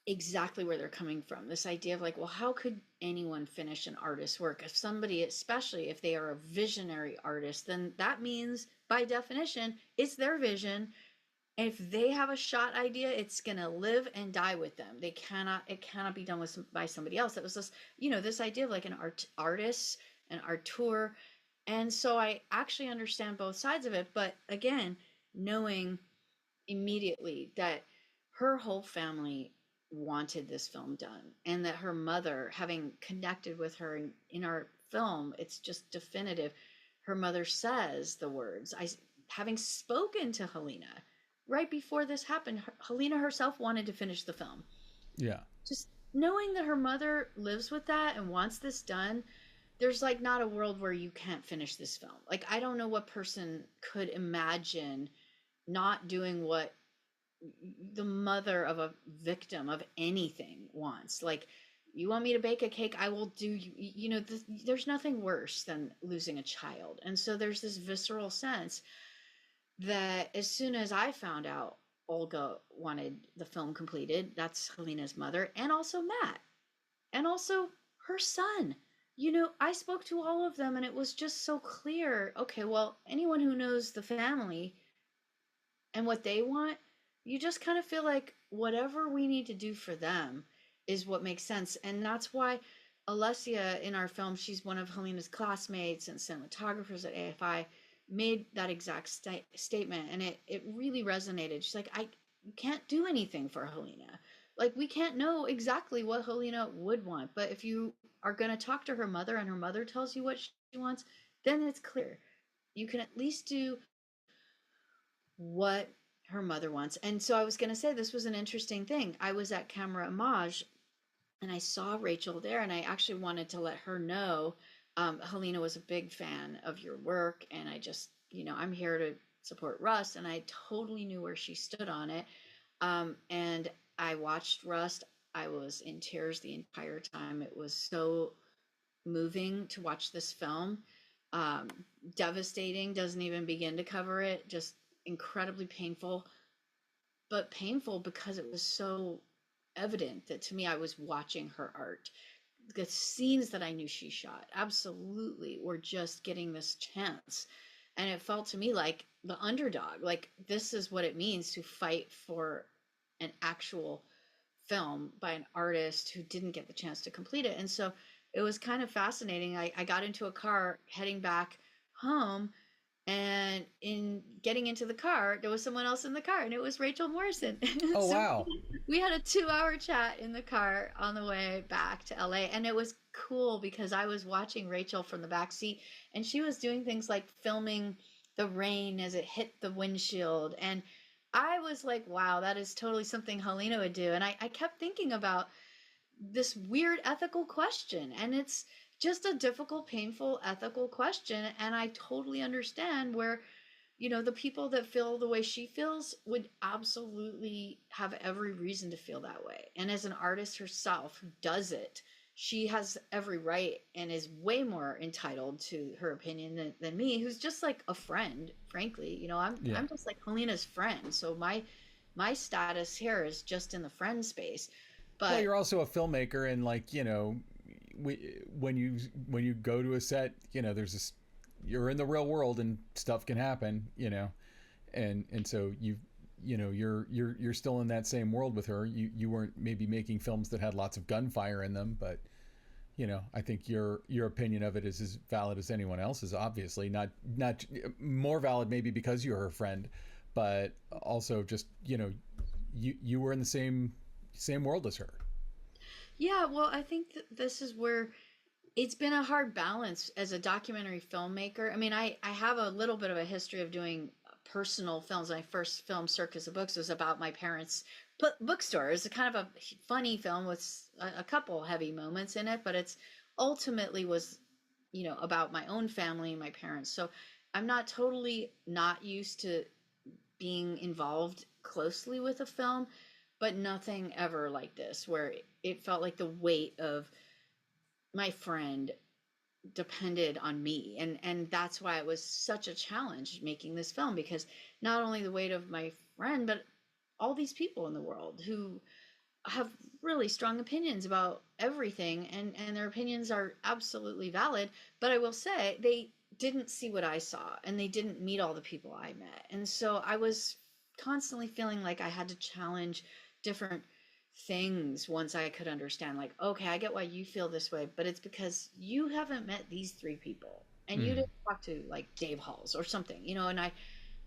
exactly where they're coming from. This idea of like, well, how could anyone finish an artist's work? If somebody, especially if they are a visionary artist, then that means by definition, it's their vision. And if they have a shot idea, it's going to live and die with them. It cannot be done by somebody else. That was this idea of like an artist, an auteur. And so I actually understand both sides of it. But again, knowing immediately that her whole family wanted this film done, and that her mother, having connected with her in our film, it's just definitive. Her mother says the words, having spoken to Halyna right before this happened, Halyna herself wanted to finish the film. Yeah. Just knowing that her mother lives with that and wants this done, there's like not a world where you can't finish this film. Like, I don't know what person could imagine not doing what the mother of a victim of anything wants. Like, you want me to bake a cake, I will do. There's nothing worse than losing a child. And so there's this visceral sense that as soon as I found out Olga wanted the film completed. That's Halyna's mother, and also Matt, and also her son. I spoke to all of them, and it was just so clear. Okay, well, anyone who knows the family and what they want, you just kind of feel like whatever we need to do for them is what makes sense. And that's why Alessia in our film, she's one of Halyna's classmates and cinematographers at AFI, made that exact statement. And it really resonated. She's like, I can't do anything for Halyna. Like, we can't know exactly what Halyna would want. But if you are going to talk to her mother and her mother tells you what she wants, then it's clear. You can at least do what her mother wants. And so I was going to say, this was an interesting thing. I was at Camera Image and I saw Rachel there, and I actually wanted to let her know Halyna was a big fan of your work, and I just, I'm here to support Rust, and I totally knew where she stood on it. And I watched Rust. I was in tears the entire time. It was so moving to watch this film. Devastating, doesn't even begin to cover it. Just incredibly painful, but painful because it was so evident that to me I was watching her art. The scenes that I knew she shot absolutely were just getting this chance, and it felt to me like the underdog. Like, this is what it means to fight for an actual film by an artist who didn't get the chance to complete it. And so it was kind of fascinating. I got into a car heading back home, and in getting into the car, there was someone else in the car, and it was Rachel Morrison. Oh, So wow. we had a 2-hour chat in the car on the way back to LA. And it was cool because I was watching Rachel from the back seat, and she was doing things like filming the rain as it hit the windshield. And I was like, wow, that is totally something Halyna would do. And I kept thinking about this weird ethical question, and it's just a difficult, painful ethical question. And I totally understand where, the people that feel the way she feels would absolutely have every reason to feel that way. And as an artist herself who does it, she has every right and is way more entitled to her opinion than me, who's just like a friend, frankly. I'm just like Halyna's friend. So my status here is just in the friend space. But Well, you're also a filmmaker, and when you go to a set, there's this, you're in the real world and stuff can happen, and so you're still in that same world with her. You weren't maybe making films that had lots of gunfire in them, but I think your opinion of it is as valid as anyone else's. Obviously, not more valid maybe because you're her friend, but also just you were in the same world as her. yeah, well, I think that this is where it's been a hard balance as a documentary filmmaker. I mean, I have a little bit of a history of doing personal films. My first film, Circus of Books, was about my parents' bookstore. It's a kind of a funny film with a couple heavy moments in it, but it's ultimately was, about my own family and my parents. So I'm not totally not used to being involved closely with a film, but nothing ever like this, where it felt like the weight of my friend depended on me. And that's why it was such a challenge making this film, because not only the weight of my friend, but all these people in the world who have really strong opinions about everything, and their opinions are absolutely valid. But I will say they didn't see what I saw, and they didn't meet all the people I met. And so I was constantly feeling like I had to challenge different things once I could understand, like, okay, I get why you feel this way, but it's because you haven't met these 3 people, and you didn't talk to like Dave Halls or something, and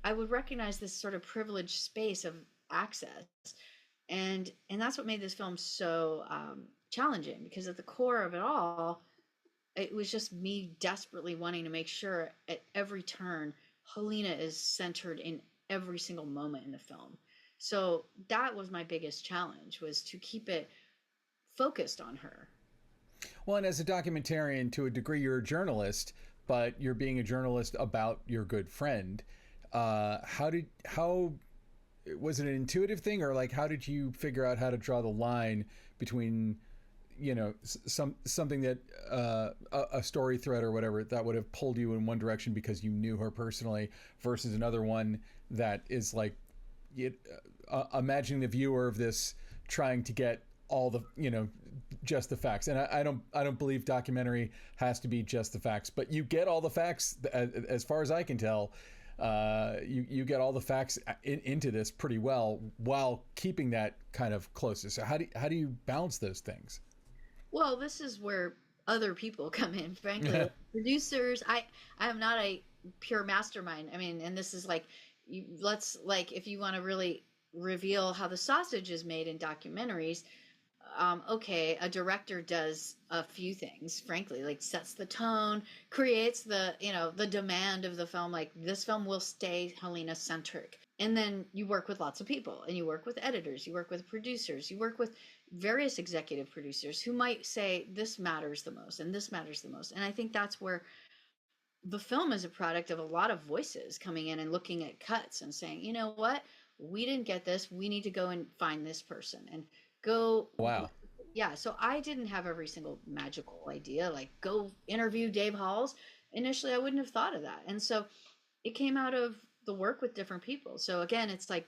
I would recognize this sort of privileged space of access. And that's what made this film so challenging, because at the core of it all, it was just me desperately wanting to make sure at every turn Halyna is centered in every single moment in the film. So that was my biggest challenge, was to keep it focused on her. Well, and as a documentarian, to a degree, you're a journalist, but you're being a journalist about your good friend. How was it an intuitive thing, or like how did you figure out how to draw the line between something that a story thread or whatever that would have pulled you in one direction because you knew her personally, versus another one that is like imagining the viewer of this trying to get all the, just the facts. And I don't believe documentary has to be just the facts, but you get all the facts as far as I can tell. You get all the facts into this pretty well while keeping that kind of closeness. So how do you balance those things? Well, this is where other people come in, frankly. Producers, I am not a pure mastermind. I mean, and this is like, let's, like, if you want to really reveal how the sausage is made in documentaries, okay, a director does a few things, frankly, like sets the tone, creates the, the demand of the film, like this film will stay Halyna centric. And then you work with lots of people, and you work with editors, you work with producers, you work with various executive producers who might say this matters the most and this matters the most. And I think that's where the film is a product of a lot of voices coming in and looking at cuts and saying, you know what, we didn't get this, we need to go and find this person and go. Wow. Yeah, so I didn't have every single magical idea, like go interview Dave Halls. Initially I wouldn't have thought of that, and so it came out of the work with different people. So again, it's like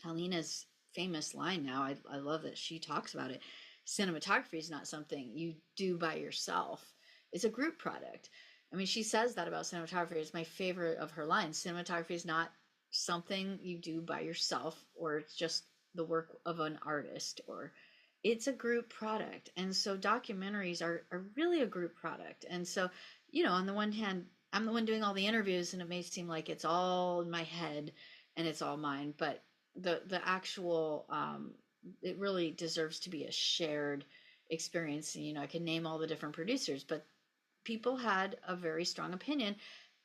Halyna's famous line now, I love that she talks about it. Cinematography is not something you do by yourself, it's a group product. I mean, she says that about cinematography. It's my favorite of her lines. Cinematography is not something you do by yourself, or it's just the work of an artist, or it's a group product. And so documentaries are really a group product. And so, on the one hand, I'm the one doing all the interviews, and it may seem like it's all in my head and it's all mine, but the actual, it really deserves to be a shared experience. And, I can name all the different producers, but people had a very strong opinion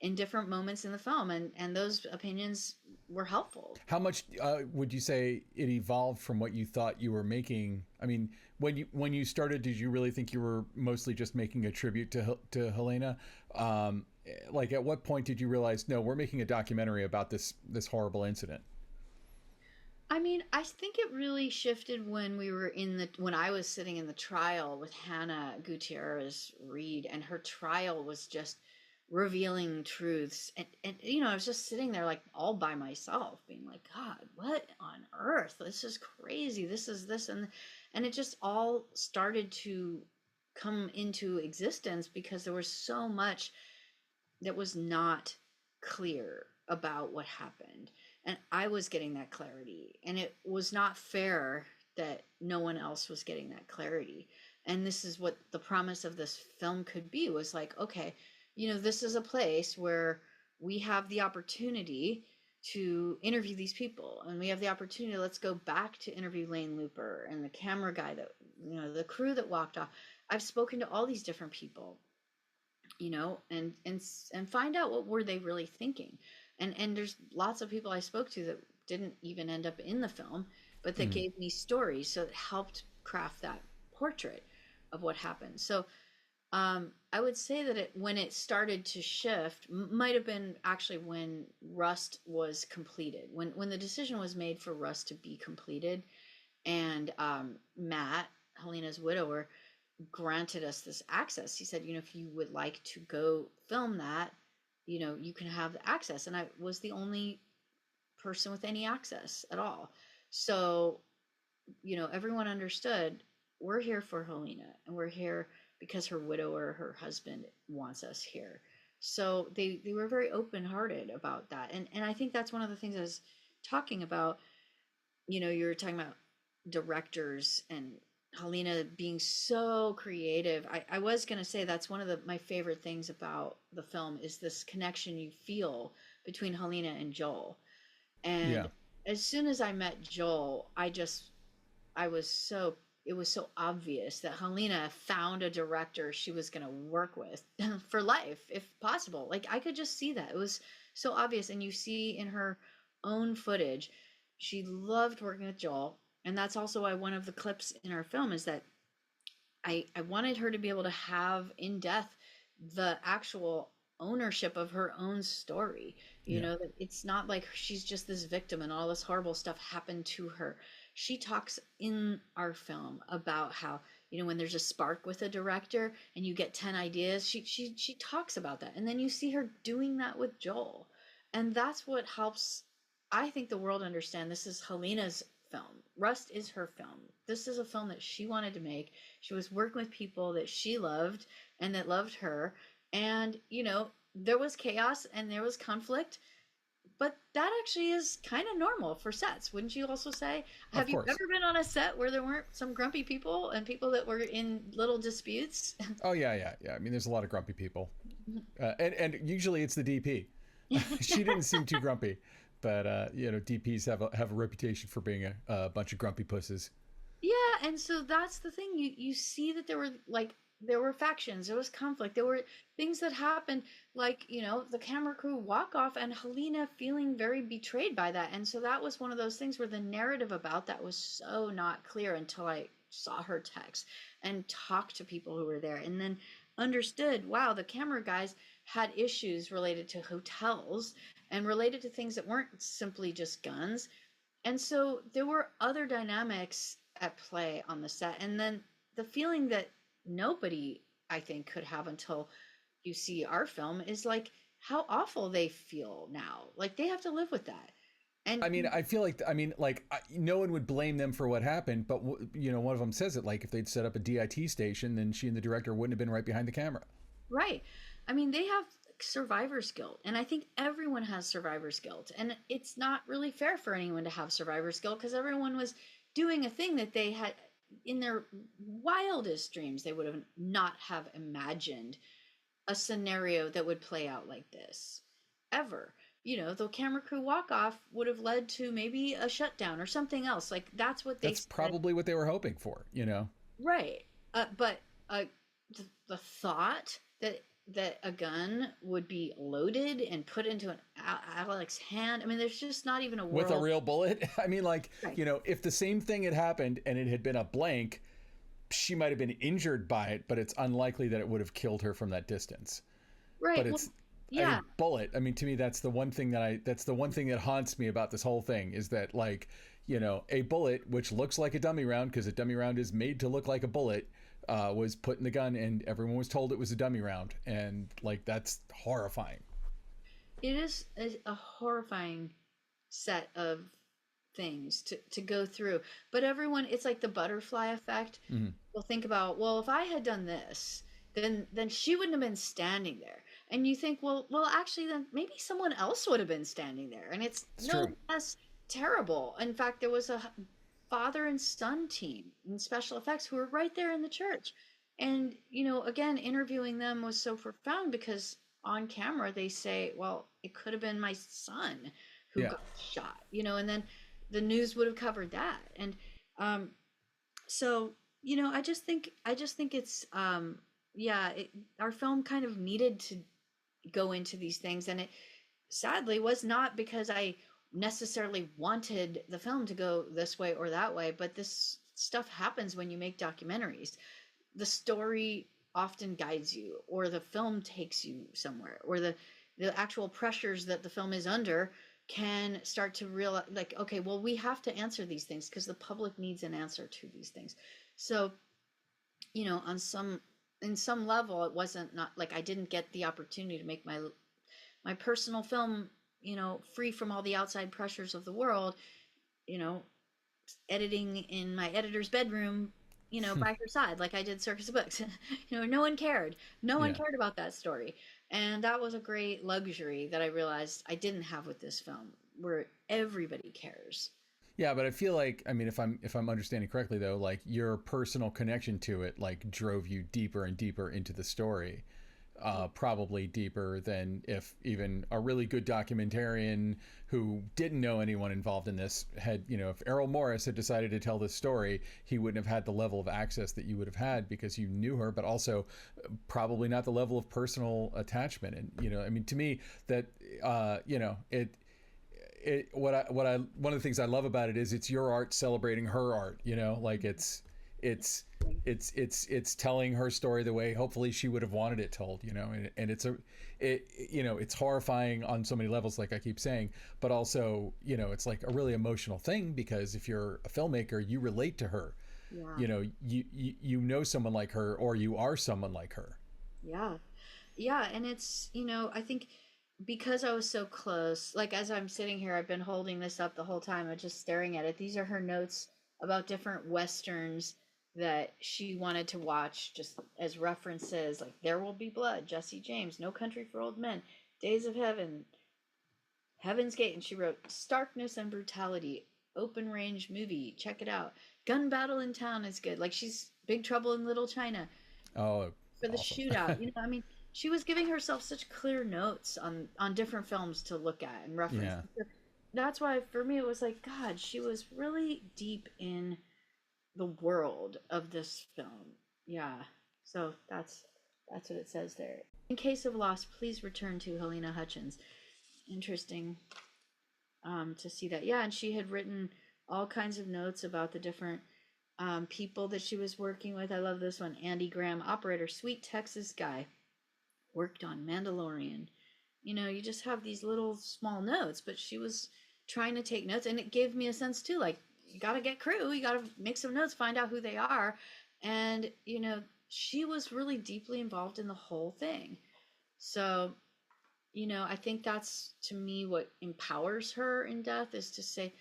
in different moments in the film, and those opinions were helpful. How much would you say it evolved from what you thought you were making? I mean, when you started, did you really think you were mostly just making a tribute to Halyna? Like, at what point did you realize, no, we're making a documentary about this horrible incident? I mean, I think it really shifted when when I was sitting in the trial with Hannah Gutierrez Reed, and her trial was just revealing truths. And I was just sitting there like all by myself being like, God, what on earth? This is crazy. This is this. And it just all started to come into existence because there was so much that was not clear about what happened. And I was getting that clarity. And it was not fair that no one else was getting that clarity. And this is what the promise of this film could be, was like, okay, this is a place where we have the opportunity to interview these people. And we have the opportunity, let's go back to interview Lane Looper and the camera guy that, the crew that walked off. I've spoken to all these different people, and find out what were they really thinking. And there's lots of people I spoke to that didn't even end up in the film, but that gave me stories. So it helped craft that portrait of what happened. So I would say that when it started to shift might have been actually when Rust was completed, when the decision was made for Rust to be completed, and Matt, Halyna's widower, granted us this access. He said, if you would like to go film that, you can have the access. And I was the only person with any access at all. So, everyone understood, we're here for Halyna, and we're here because her widower, her husband, wants us here. So they were very open-hearted about that. And I think that's one of the things I was talking about. You were talking about directors and Halyna being so creative. I was going to say that's one of my favorite things about the film, is this connection you feel between Halyna and Joel. And as soon as I met Joel, it was so obvious that Halyna found a director she was going to work with for life, if possible. Like, I could just see that. It was so obvious. And you see in her own footage, she loved working with Joel. And that's also why one of the clips in our film is that I wanted her to be able to have in death the actual ownership of her own story. That it's not like she's just this victim and all this horrible stuff happened to her. She talks in our film about how, when there's a spark with a director and you get 10 ideas, she talks about that. And then you see her doing that with Joel. And that's what helps I think the world understand this is Halyna's film. Rust is her film. This is a film that she wanted to make. She was working with people that she loved and that loved her. And, there was chaos and there was conflict, but that actually is kind of normal for sets, wouldn't you also say? Of Have you course. ever been on a set where there weren't some grumpy people and people that were in little disputes? Oh yeah. I mean, there's a lot of grumpy people, and usually it's the DP. She didn't seem too grumpy, but DPs have a reputation for being a bunch of grumpy pusses. Yeah, and so that's the thing. You see that there were factions, there was conflict, there were things that happened, like, the camera crew walk off and Halyna feeling very betrayed by that. And so that was one of those things where the narrative about that was so not clear until I saw her text and talked to people who were there and then understood, wow, the camera guys had issues related to hotels and related to things that weren't simply just guns. And so there were other dynamics at play on the set. And then the feeling that nobody, I think, could have until you see our film is like how awful they feel now. Like they have to live with that. And I mean, I feel like, no one would blame them for what happened, but one of them says it, like if they'd set up a DIT station, then she and the director wouldn't have been right behind the camera. right. I mean, they have survivor's guilt. And I think everyone has survivor's guilt. And it's not really fair for anyone to have survivor's guilt because everyone was doing a thing that they had in their wildest dreams. They would have not have imagined a scenario that would play out like this ever. The camera crew walk off would have led to maybe a shutdown or something else. Like that's what they That's said. probably what they were hoping for, Right. But the thought that a gun would be loaded and put into an Alex's hand. I mean, there's just not even a world with a real bullet. I mean, like, right. If the same thing had happened and it had been a blank, she might have been injured by it, but it's unlikely that it would have killed her from that distance. Right. But it's yeah. bullet. I mean, to me, that's the one thing that haunts me about this whole thing is that, like, a bullet, which looks like a dummy round, because a dummy round is made to look like a bullet, was put in the gun and everyone was told it was a dummy round. And like, that's horrifying. It is a horrifying set of things to go through. But everyone, it's like the butterfly effect. Mm-hmm. Will think about, well, if I had done this, then she wouldn't have been standing there. And you think, well, actually, then maybe someone else would have been standing there. And it's no true. less terrible. In fact, there was a father and son team in special effects who were right there in the church. And, again, interviewing them was so profound because on camera they say, well, it could have been my son who got shot, and then the news would have covered that. And so, I just think it's, our film kind of needed to go into these things. And it sadly was not because I necessarily wanted the film to go this way or that way, but this stuff happens when you make documentaries. The story often guides you, or the film takes you somewhere, or the actual pressures that the film is under can start to realize, like, okay, well, we have to answer these things because the public needs an answer to these things. So, in some level, it wasn't not like I didn't get the opportunity to make my personal film, free from all the outside pressures of the world, editing in my editor's bedroom, by her side, like I did Circus of Books. No one cared. No one cared about that story. And that was a great luxury that I realized I didn't have with this film, where everybody cares. Yeah, but I feel like, I mean, if I'm understanding correctly though, like your personal connection to it, like drove you deeper and deeper into the story. Probably deeper than if even a really good documentarian who didn't know anyone involved in this had, if Errol Morris had decided to tell this story, he wouldn't have had the level of access that you would have had because you knew her, but also probably not the level of personal attachment. And, I mean, to me that, one of the things I love about it is it's your art celebrating her art, like it's telling her story the way hopefully she would have wanted it told, and it's horrifying on so many levels, like I keep saying, but also, it's like a really emotional thing because if you're a filmmaker, you relate to her. Yeah. You know someone like her, or you are someone like her. Yeah. And it's, I think because I was so close, like as I'm sitting here, I've been holding this up the whole time. I'm just staring at it. These are her notes about different westerns that she wanted to watch, just as references, like There Will Be Blood, Jesse James, No Country for Old Men, Days of Heaven, Heaven's Gate, and she wrote Starkness and Brutality, Open Range Movie, check it out. Gun Battle in Town is good. Like she's Big Trouble in Little China Oh, for the awesome. shootout. I mean, she was giving herself such clear notes on different films to look at and reference. Yeah. That's why for me it was like, God, she was really deep in the world of this film. Yeah. So that's what it says there. In case of loss, please return to Halyna Hutchins. Interesting to see that. Yeah, and she had written all kinds of notes about the different people that she was working with. I love this one. Andy Graham, operator, sweet Texas guy, worked on Mandalorian. You just have these little small notes, but she was trying to take notes, and it gave me a sense too, like, you got to get crew, you got to make some notes, find out who they are. And, she was really deeply involved in the whole thing. So, I think that's to me what empowers her in death, is to say,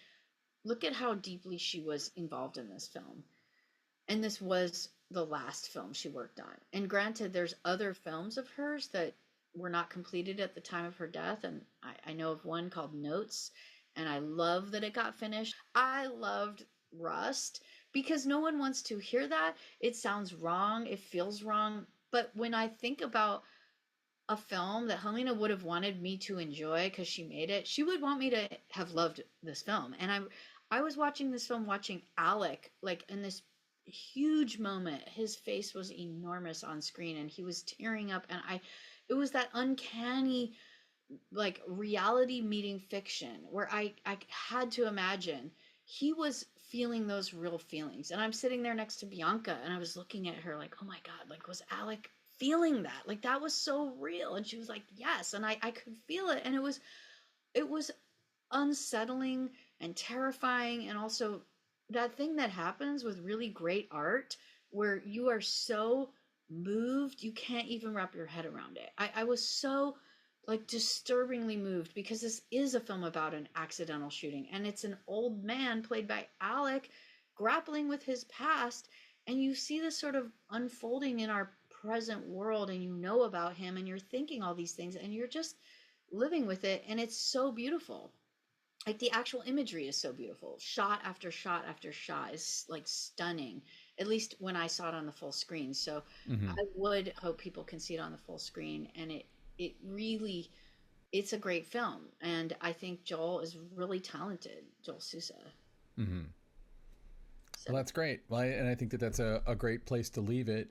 look at how deeply she was involved in this film. And this was the last film she worked on. And granted, there's other films of hers that were not completed at the time of her death. And I know of one called Notes, and I love that it got finished. I loved Rust because no one wants to hear that. It sounds wrong. It feels wrong. But when I think about a film that Halyna would have wanted me to enjoy because she made it, she would want me to have loved this film. And I was watching this film, watching Alec, like in this huge moment. His face was enormous on screen and he was tearing up, and it was that uncanny, like, reality meeting fiction where I had to imagine he was feeling those real feelings. And I'm sitting there next to Bianca and I was looking at her like, oh my God, like, was Alec feeling that? Like, that was so real. And she was like, yes. And I could feel it. And it was unsettling and terrifying. And also that thing that happens with really great art where you are so moved, you can't even wrap your head around it. I was so, like, disturbingly moved because this is a film about an accidental shooting, and it's an old man played by Alec grappling with his past, and you see this sort of unfolding in our present world, and about him, and you're thinking all these things, and you're just living with it, and it's so beautiful. Like, the actual imagery is so beautiful. Shot after shot after shot is, like, stunning, at least when I saw it on the full screen. So I would hope people can see it on the full screen, and it really, it's a great film. And I think Joel is really talented, Joel Sousa. Mm-hmm. So. Well, that's great. Well, and I think that's a great place to leave it.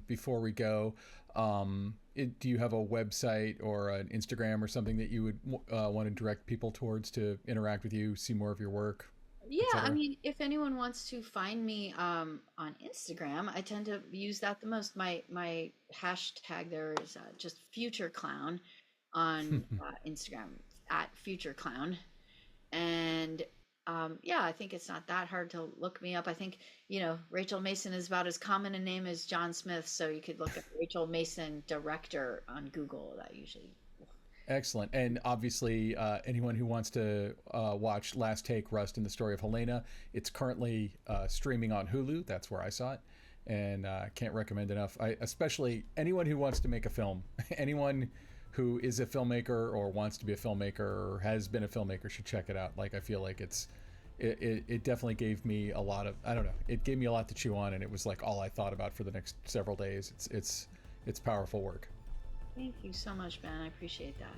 Before we go, do you have a website or an Instagram or something that you would want to direct people towards to interact with you, see more of your work? Yeah, I mean, if anyone wants to find me on Instagram, I tend to use that the most. My hashtag there is just Future Clown on Instagram, at Future Clown. And yeah, I think it's not that hard to look me up. I think, Rachel Mason is about as common a name as John Smith, so you could look at Rachel Mason director on Google. That usually. Excellent. And obviously, anyone who wants to watch Last Take, Rust, and the Story of Halyna, it's currently streaming on Hulu. That's where I saw it. And can't recommend enough. Especially anyone who wants to make a film, anyone who is a filmmaker or wants to be a filmmaker or has been a filmmaker should check it out. Like, I feel like it definitely gave me a lot of, I don't know, it gave me a lot to chew on, and it was like all I thought about for the next several days. It's powerful work. Thank you so much, Ben. I appreciate that.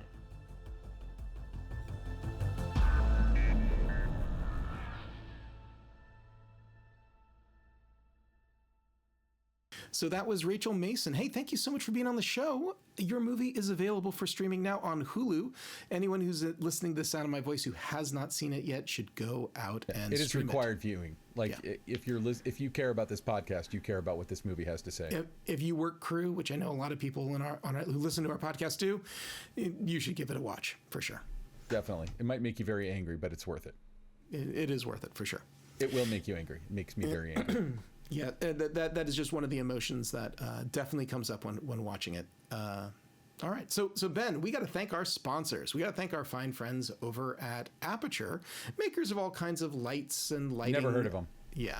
So that was Rachel Mason. Hey, thank you so much for being on the show. Your movie is available for streaming now on Hulu. Anyone who's listening to the sound of my voice who has not seen it yet should go out and it is stream required viewing. Like, yeah. If you care about this podcast, you care about what this movie has to say. If you work crew, which I know a lot of people who listen to our podcast do, you should give it a watch for sure. Definitely. It might make you very angry, but it's worth it. It is worth it for sure. It will make you angry. It makes me very angry. Yeah, that is just one of the emotions that definitely comes up when watching it. All right. So Ben, we got to thank our sponsors. We got to thank our fine friends over at Aperture, makers of all kinds of lights and lighting. Never heard of them. Yeah.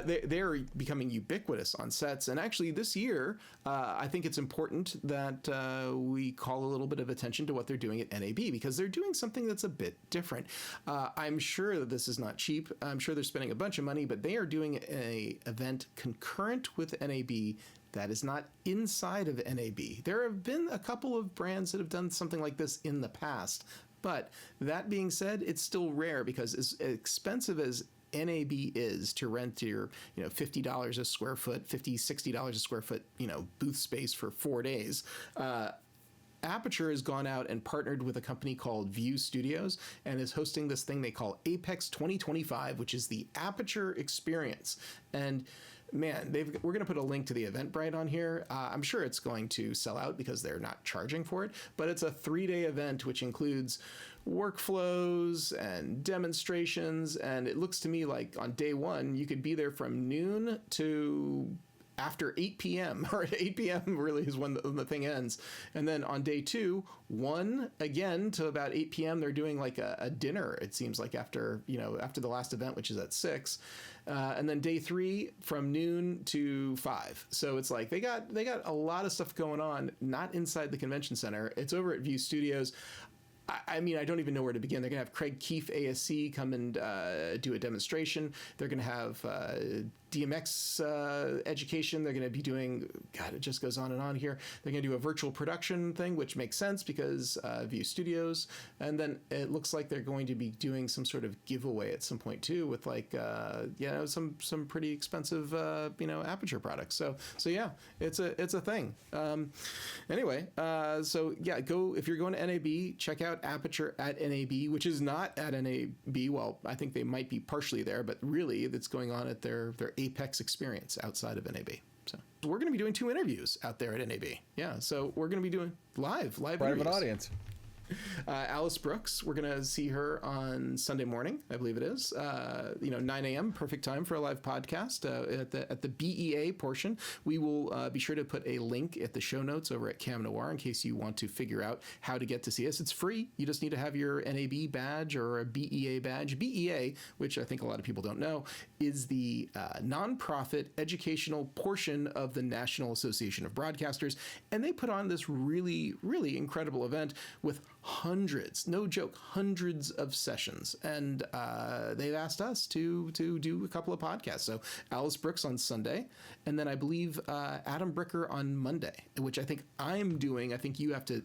They're becoming ubiquitous on sets. And actually this year, I think it's important that we call a little bit of attention to what they're doing at NAB, because they're doing something that's a bit different. I'm sure that this is not cheap. I'm sure they're spending a bunch of money, but they are doing an event concurrent with NAB that is not inside of NAB. There have been a couple of brands that have done something like this in the past, but that being said, it's still rare, because as expensive as NAB is to rent your, $50 a square foot, $60 a square foot, booth space for 4 days, Aperture has gone out and partnered with a company called View Studios and is hosting this thing they call Apex 2025, which is the Aperture experience. And man, we're going to put a link to the Eventbrite on here. I'm sure it's going to sell out because they're not charging for it, but it's a 3-day event which includes workflows and demonstrations. And it looks to me like on day one, you could be there from noon to after 8 p.m. or 8 p.m. really is when the thing ends. And then on day 2, 1 again to about 8 p.m. they're doing like a dinner, it seems like, after the last event, which is at 6. And then day 3 from noon to 5. So it's like they got a lot of stuff going on, not inside the convention center. It's over at View Studios. I mean, I don't even know where to begin. They're going to have Craig Keefe, ASC, come and do a demonstration. They're going to have DMX education. They're going to be doing, God, it just goes on and on here. They're going to do a virtual production thing, which makes sense because View Studios. And then it looks like they're going to be doing some sort of giveaway at some point too, with like, some pretty expensive, Aperture products. So yeah, it's a thing. Anyway, so yeah, if you're going to NAB, check out Aperture at NAB, which is not at NAB. Well, I think they might be partially there, but really it's going on at their Apex experience outside of NAB. So we're going to be doing 2 interviews out there at NAB. Yeah, so we're going to be doing live private interviews. Audience. Alice Brooks, we're going to see her on Sunday morning, I believe it is. 9 a.m., perfect time for a live podcast at the BEA portion. We will be sure to put a link at the show notes over at Cam Noir in case you want to figure out how to get to see us. It's free. You just need to have your NAB badge or a BEA badge. BEA, which I think a lot of people don't know, is the nonprofit educational portion of the National Association of Broadcasters. And they put on this really, really incredible event with hundreds of sessions, and they've asked us to do a couple of podcasts. So Alice Brooks on Sunday, and then I believe Adam Bricker on Monday, which I think I'm doing. I think you have to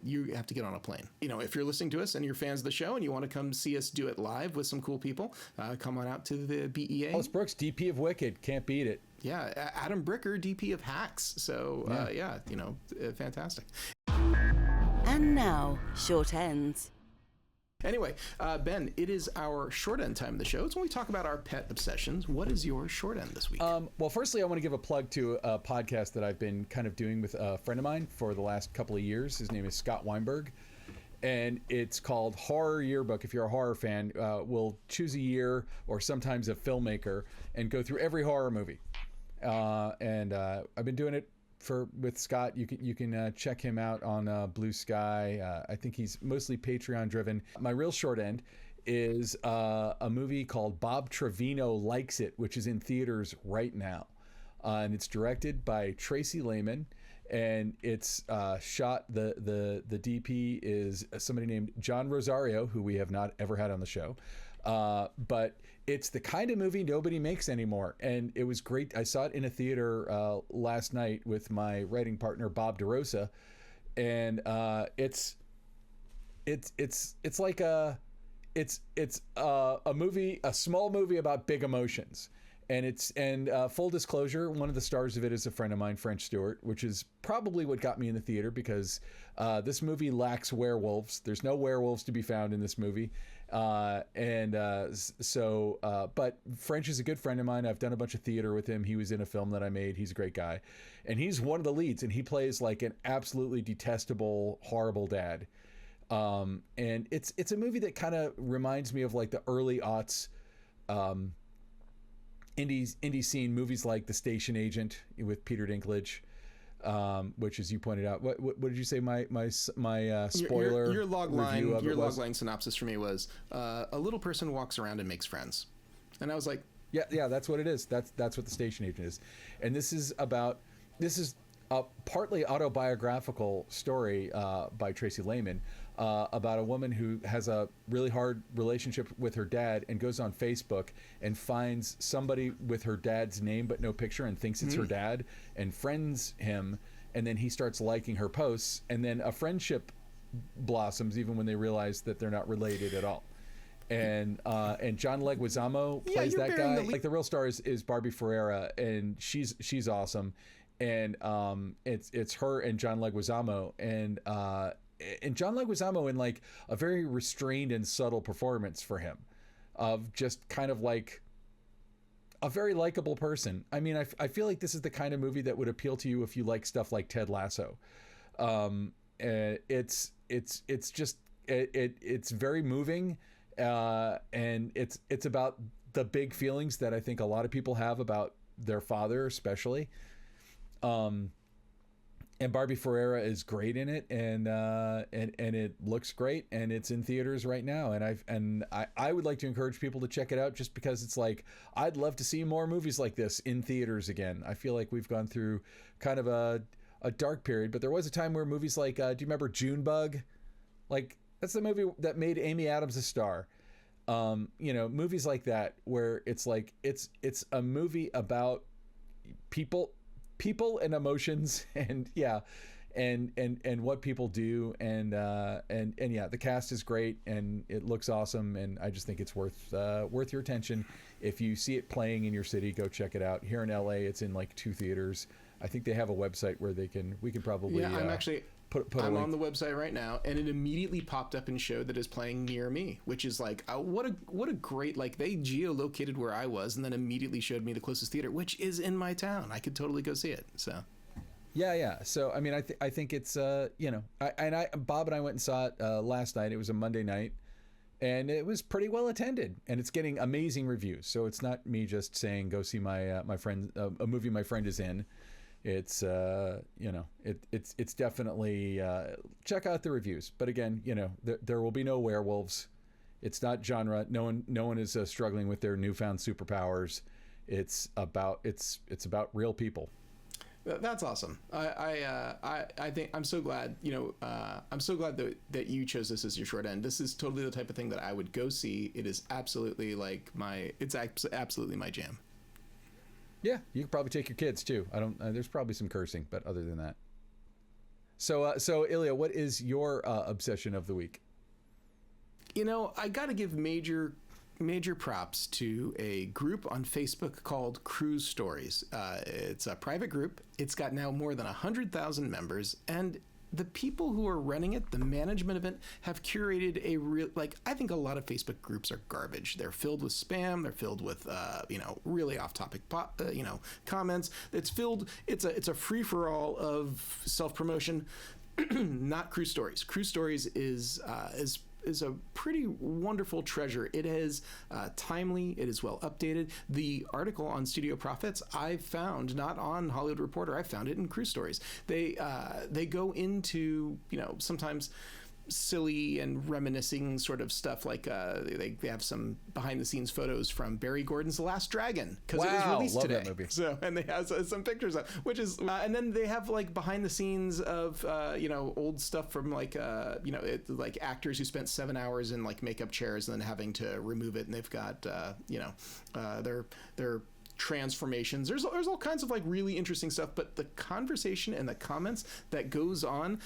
get on a plane. If you're listening to us and you're fans of the show and you want to come see us do it live with some cool people, come on out to the BEA. Alice Brooks, DP of Wicked, can't beat it. Yeah, Adam Bricker, DP of Hacks. So fantastic. And now, short ends. Anyway, Ben, it is our short end time of the show. It's when we talk about our pet obsessions. What is your short end this week? Well, firstly, I want to give a plug to a podcast that I've been kind of doing with a friend of mine for the last couple of years. His name is Scott Weinberg, and it's called Horror Yearbook. If you're a horror fan, we'll choose a year or sometimes a filmmaker and go through every horror movie. And I've been doing it with Scott. You can check him out on Blue Sky. I think he's mostly Patreon driven. My real short end is a movie called Bob Trevino Likes It, which is in theaters right now, and it's directed by Tracy Lehman, and it's shot. The DP is somebody named John Rosario, who we have not ever had on the show, but it's the kind of movie nobody makes anymore, and it was great. I saw it in a theater last night with my writing partner Bob DeRosa, and it's like a movie, a small movie about big emotions. And full disclosure, one of the stars of it is a friend of mine, French Stewart, which is probably what got me in the theater, because this movie lacks werewolves. There's no werewolves to be found in this movie. But French is a good friend of mine. I've done a bunch of theater with him. He was in a film that I made. He's a great guy. And he's one of the leads, and he plays like an absolutely detestable, horrible dad. And it's a movie that kind of reminds me of like the early aughts, indie scene movies like The Station Agent with Peter Dinklage, which, as you pointed out, what did you say? My spoiler. Your log line synopsis for me was a little person walks around and makes friends, and I was like, yeah, that's what it is. That's what the station agent is, and this is a partly autobiographical story by Tracy Lehman about a woman who has a really hard relationship with her dad and goes on Facebook and finds somebody with her dad's name but no picture and thinks it's her dad and friends him, and then he starts liking her posts, and then a friendship blossoms even when they realize that they're not related at all. And John Leguizamo plays that guy. Like, the real star is Barbie Ferreira, and she's awesome. And it's her and John Leguizamo, and John Leguizamo in like a very restrained and subtle performance for him, of just kind of like a very likable person. I mean, I feel like this is the kind of movie that would appeal to you if you like stuff like Ted Lasso. It's very moving, and it's about the big feelings that I think a lot of people have about their father, especially. And Barbie Ferreira is great in it, and it looks great, and it's in theaters right now. And I would like to encourage people to check it out, just because it's like, I'd love to see more movies like this in theaters again. I feel like we've gone through kind of a dark period, but there was a time where movies like, do you remember Junebug? Like, that's the movie that made Amy Adams a star. Movies like that, where it's like, it's a movie about people and emotions, and and what people do, and the cast is great, and it looks awesome, and I just think it's worth your attention. If you see it playing in your city, go check it out. Here in LA, it's in like 2 theaters. I think they have a website where we can probably I'm actually I'm on the website right now, and it immediately popped up and showed that it's playing near me, which is like, what a great, like, they geolocated where I was and then immediately showed me the closest theater, which is in my town. I could totally go see it. So yeah. So I mean, I think it's Bob and I went and saw it last night. It was a Monday night, and it was pretty well attended, and it's getting amazing reviews. So it's not me just saying go see my friend a movie my friend is in. It's it's definitely check out the reviews. But again, there will be no werewolves. It's not genre. No one is struggling with their newfound superpowers. It's about real people. That's awesome. I think I'm so glad. I'm so glad that you chose this as your short end. This is totally the type of thing that I would go see. It is absolutely like absolutely my jam. Yeah, you could probably take your kids too. There's probably some cursing, but other than that. So Ilya, what is your obsession of the week? I got to give major props to a group on Facebook called Cruise Stories. It's a private group. It's got now more than 100,000 members, and the people who are running it, the management of it, have curated a real, like, I think a lot of Facebook groups are garbage. They're filled with spam. They're filled with, really off-topic, comments. It's a free-for-all of self-promotion. Not Cruise Stories. Cruise Stories is a pretty wonderful treasure. It is timely. It is well updated. The article on Studio Profits I found not on Hollywood Reporter. I found it in Cruise Stories. They go into sometimes silly and reminiscing sort of stuff, like they have some behind the scenes photos from Barry Gordon's The Last Dragon, because it was released today. That movie. So, and they have some pictures of, which is and then they have like behind the scenes of old stuff from like like actors who spent 7 hours in like makeup chairs and then having to remove it, and they've got their transformations. There's all kinds of like really interesting stuff, but the conversation and the comments that goes on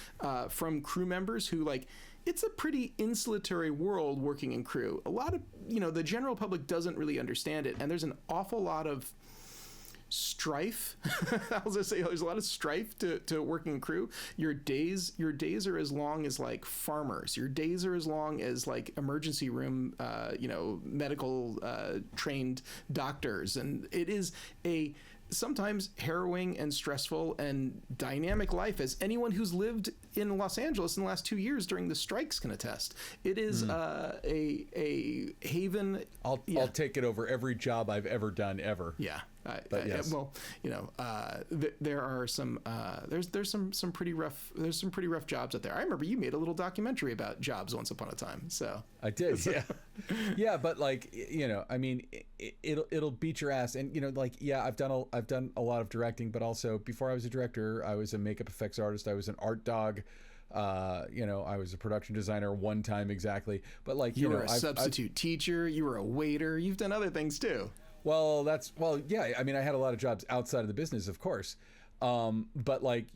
from crew members who, like, it's a pretty insulatory world working in crew. A lot of the general public doesn't really understand it, and there's an awful lot of strife. I'll just say there's a lot of strife to working crew. Your days are as long as like farmers. Your days are as long as like emergency room medical trained doctors, and it is a sometimes harrowing and stressful and dynamic life, as anyone who's lived in Los Angeles in the last 2 years during the strikes can attest. It is a haven. I'll take it over every job I've ever done ever. Yeah. But yes. Well, there are some there's some pretty rough jobs out there. I remember you made a little documentary about jobs once upon a time. So I did, yeah, yeah. But like, I mean, it'll beat your ass, and yeah, I've done a lot of directing, but also before I was a director, I was a makeup effects artist. I was an art dog. I was a production designer one time exactly, but like you were a substitute teacher, you were a waiter, you've done other things too. Well, yeah. I mean, I had a lot of jobs outside of the business, of course. But like,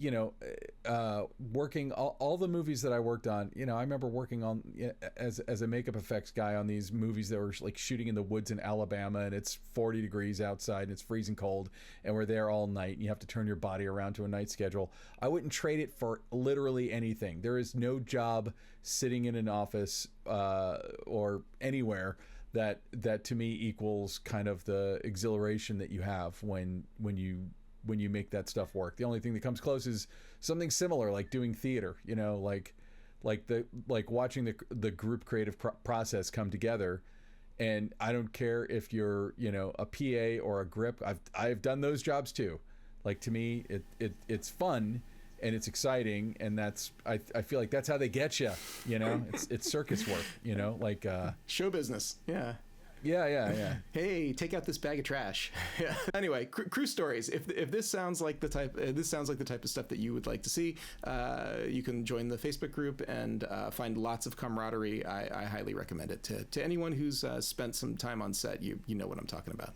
working all the movies that I worked on, I remember working on as a makeup effects guy on these movies that were like shooting in the woods in Alabama, and it's 40 degrees outside and it's freezing cold, and we're there all night and you have to turn your body around to a night schedule. I wouldn't trade it for literally anything. There is no job sitting in an office, or anywhere that to me equals kind of the exhilaration that you have when you make that stuff work. The only thing that comes close is something similar, like doing theater, like watching the group creative process come together. And I don't care if you're, a PA or a grip. I've done those jobs too. Like, to me, it's fun and it's exciting, and that's I feel like that's how they get you. It's circus work. Like show business. Yeah. Yeah. Hey, take out this bag of trash. Anyway, crew stories. If this sounds like the type of stuff that you would like to see, you can join the Facebook group and find lots of camaraderie. I highly recommend it to anyone who's spent some time on set. You know what I'm talking about.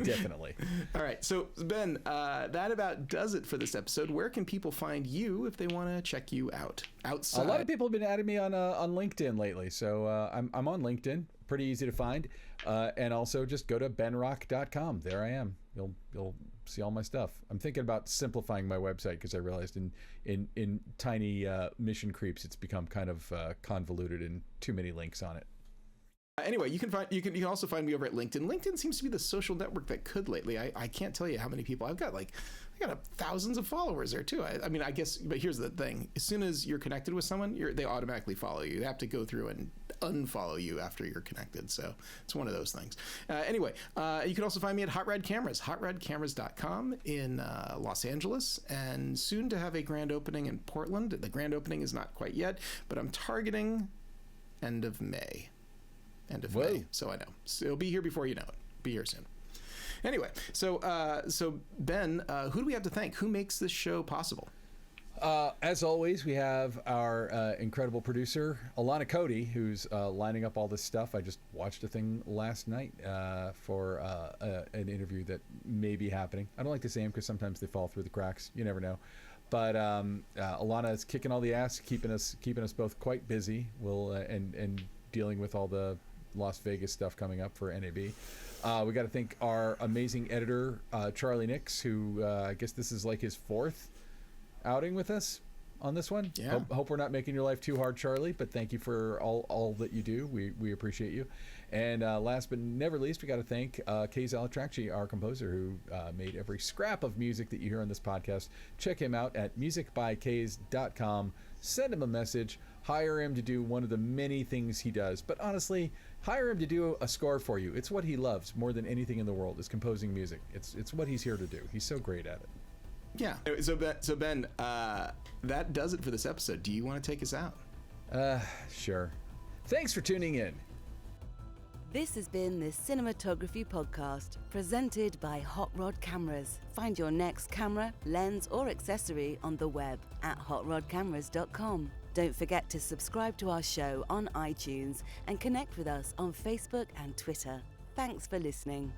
Definitely. All right, so Ben, that about does it for this episode. Where can people find you if they want to check you out outside? A lot of people have been adding me on LinkedIn lately, so I'm on LinkedIn. Pretty easy to find, and also just go to benrock.com. There I am. You'll see all my stuff. I'm thinking about simplifying my website because I realized in tiny mission creeps it's become kind of convoluted and too many links on it. Anyway, you can also find me over at LinkedIn. LinkedIn seems to be the social network that could lately. I can't tell you how many people I've got. I got thousands of followers there too. I mean, I guess, but here's the thing: as soon as you're connected with someone, they automatically follow you. They have to go through and unfollow you after you're connected. So it's one of those things. Anyway, you can also find me at Hot Rod Cameras, hotrodcameras.com in Los Angeles, and soon to have a grand opening in Portland. The grand opening is not quite yet, but I'm targeting end of May. May. So I know. So it'll be here before you know it. Be here soon. Anyway, so Ben, who do we have to thank? Who makes this show possible? As always, we have our incredible producer, Alana Cody, who's lining up all this stuff. I just watched a thing last night for an interview that may be happening. I don't like to say them because sometimes they fall through the cracks. You never know. But Alana is kicking all the ass, keeping us both quite busy. And dealing with all the Las Vegas stuff coming up for NAB. We got to thank our amazing editor, Charlie Nix, who I guess this is like his fourth outing with us on this one. Yeah. Hope we're not making your life too hard, Charlie, but thank you for all that you do. We appreciate you. And last but never least, we got to thank Kay Zalatracci, our composer, who made every scrap of music that you hear on this podcast. Check him out at musicbykays.com. Send him a message. Hire him to do one of the many things he does. But honestly, hire him to do a score for you. It's what he loves more than anything in the world, is composing music. It's what he's here to do. He's so great at it. Yeah. So Ben, that does it for this episode. Do you want to take us out? Sure. Thanks for tuning in. This has been the Cinematography Podcast, presented by Hot Rod Cameras. Find your next camera, lens, or accessory on the web at hotrodcameras.com. Don't forget to subscribe to our show on iTunes and connect with us on Facebook and Twitter. Thanks for listening.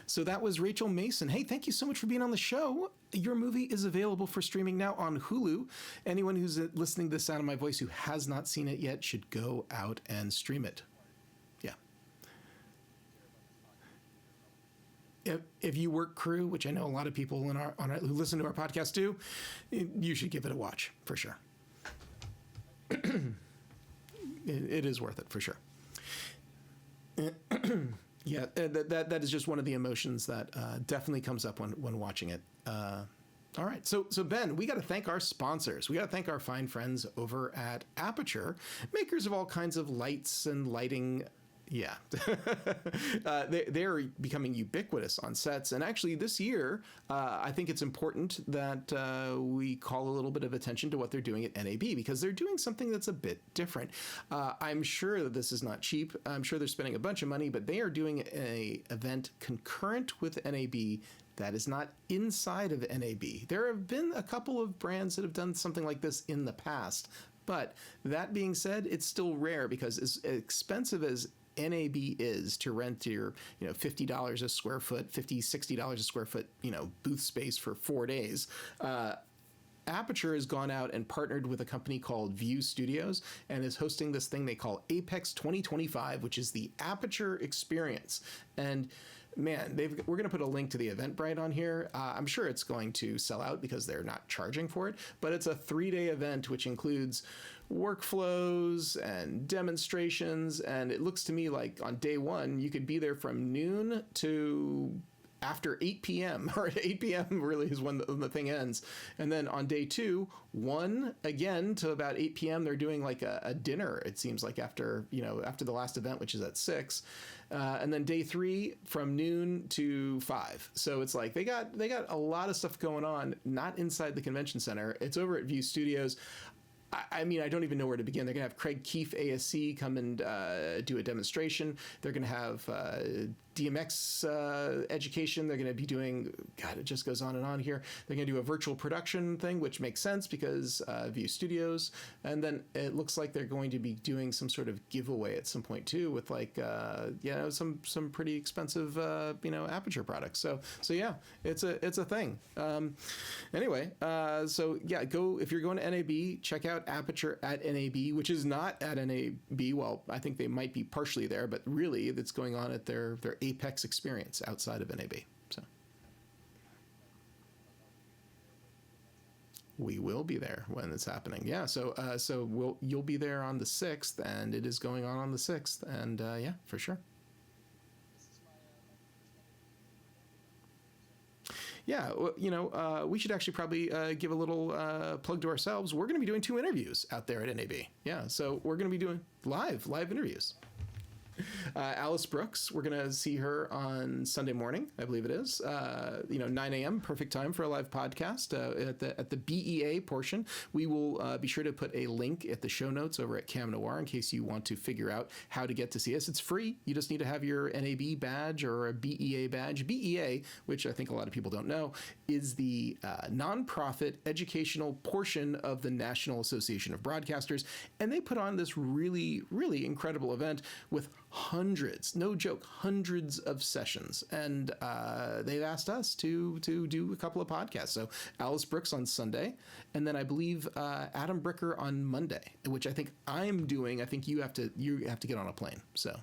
So that was Rachel Mason. Hey, thank you so much for being on the show. Your movie is available for streaming now on Hulu. Anyone who's listening to the sound of my voice who has not seen it yet should go out and stream it. Yeah. If you work crew, which I know a lot of people who listen to our podcast do, you should give it a watch for sure. It is worth it for sure. Yeah, that is just one of the emotions that definitely comes up when watching it. All right, so Ben, we got to thank our sponsors. We got to thank our fine friends over at Aperture, makers of all kinds of lights and lighting. Yeah, they're becoming ubiquitous on sets. And actually this year, I think it's important that we call a little bit of attention to what they're doing at NAB, because they're doing something that's a bit different. I'm sure that this is not cheap. I'm sure they're spending a bunch of money, but they are doing an event concurrent with NAB that is not inside of NAB. There have been a couple of brands that have done something like this in the past. But that being said, it's still rare, because as expensive as NAB is to rent your, $50 a square foot, $60 a square foot, booth space for 4 days. Aperture has gone out and partnered with a company called View Studios and is hosting this thing they call Apex 2025, which is the Aperture experience. And man, we're going to put a link to the Eventbrite on here. I'm sure it's going to sell out because they're not charging for it, but it's a 3-day event which includes workflows and demonstrations. And it looks to me like on day one, you could be there from noon to after 8 p.m. or 8 p.m. really is when the thing ends. And then on day 2, 1 again to about 8 p.m. they're doing like a dinner, it seems like, after the last event, which is at 6. And then day 3 from noon to 5. So it's like they got a lot of stuff going on, not inside the convention center. It's over at View Studios. I mean, I don't even know where to begin. They're going to have Craig Keefe, ASC, come and do a demonstration. They're going to have DMX education. They're going to be doing, God, it just goes on and on here. They're going to do a virtual production thing, which makes sense because View Studios. And then it looks like they're going to be doing some sort of giveaway at some point too, with like, some pretty expensive, Aperture products. So yeah, it's a thing. Anyway, so yeah, if you're going to NAB, check out Aperture at NAB, which is not at NAB. Well, I think they might be partially there, but really it's going on at their Apex experience outside of NAB. So we will be there when it's happening. Yeah. So you'll be there on the 6th, and it is going on the 6th, and yeah, for sure. Yeah, we should actually probably give a little plug to ourselves. We're going to be doing 2 interviews out there at NAB. Yeah, so we're going to be doing live interviews. Alice Brooks, we're going to see her on Sunday morning, I believe it is. 9 a.m., perfect time for a live podcast at the BEA portion. We will be sure to put a link at the show notes over at Cam Noir in case you want to figure out how to get to see us. It's free. You just need to have your NAB badge or a BEA badge. BEA, which I think a lot of people don't know, is the nonprofit educational portion of the National Association of Broadcasters. And they put on this really, really incredible event with hundreds, no joke, hundreds of sessions. And they've asked us to do a couple of podcasts. So Alice Brooks on Sunday, and then I believe Adam Bricker on Monday, which I think I'm doing. I think you have to get on a plane. So.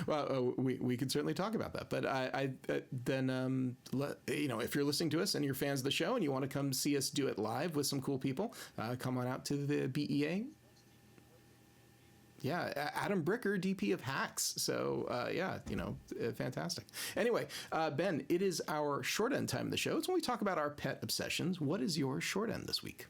Well, we could certainly talk about that, but if you're listening to us and you're fans of the show and you want to come see us do it live with some cool people, come on out to the BEA. Yeah, Adam Bricker, DP of Hacks. So, fantastic. Anyway, Ben, it is our short end time of the show. It's when we talk about our pet obsessions. What is your short end this week?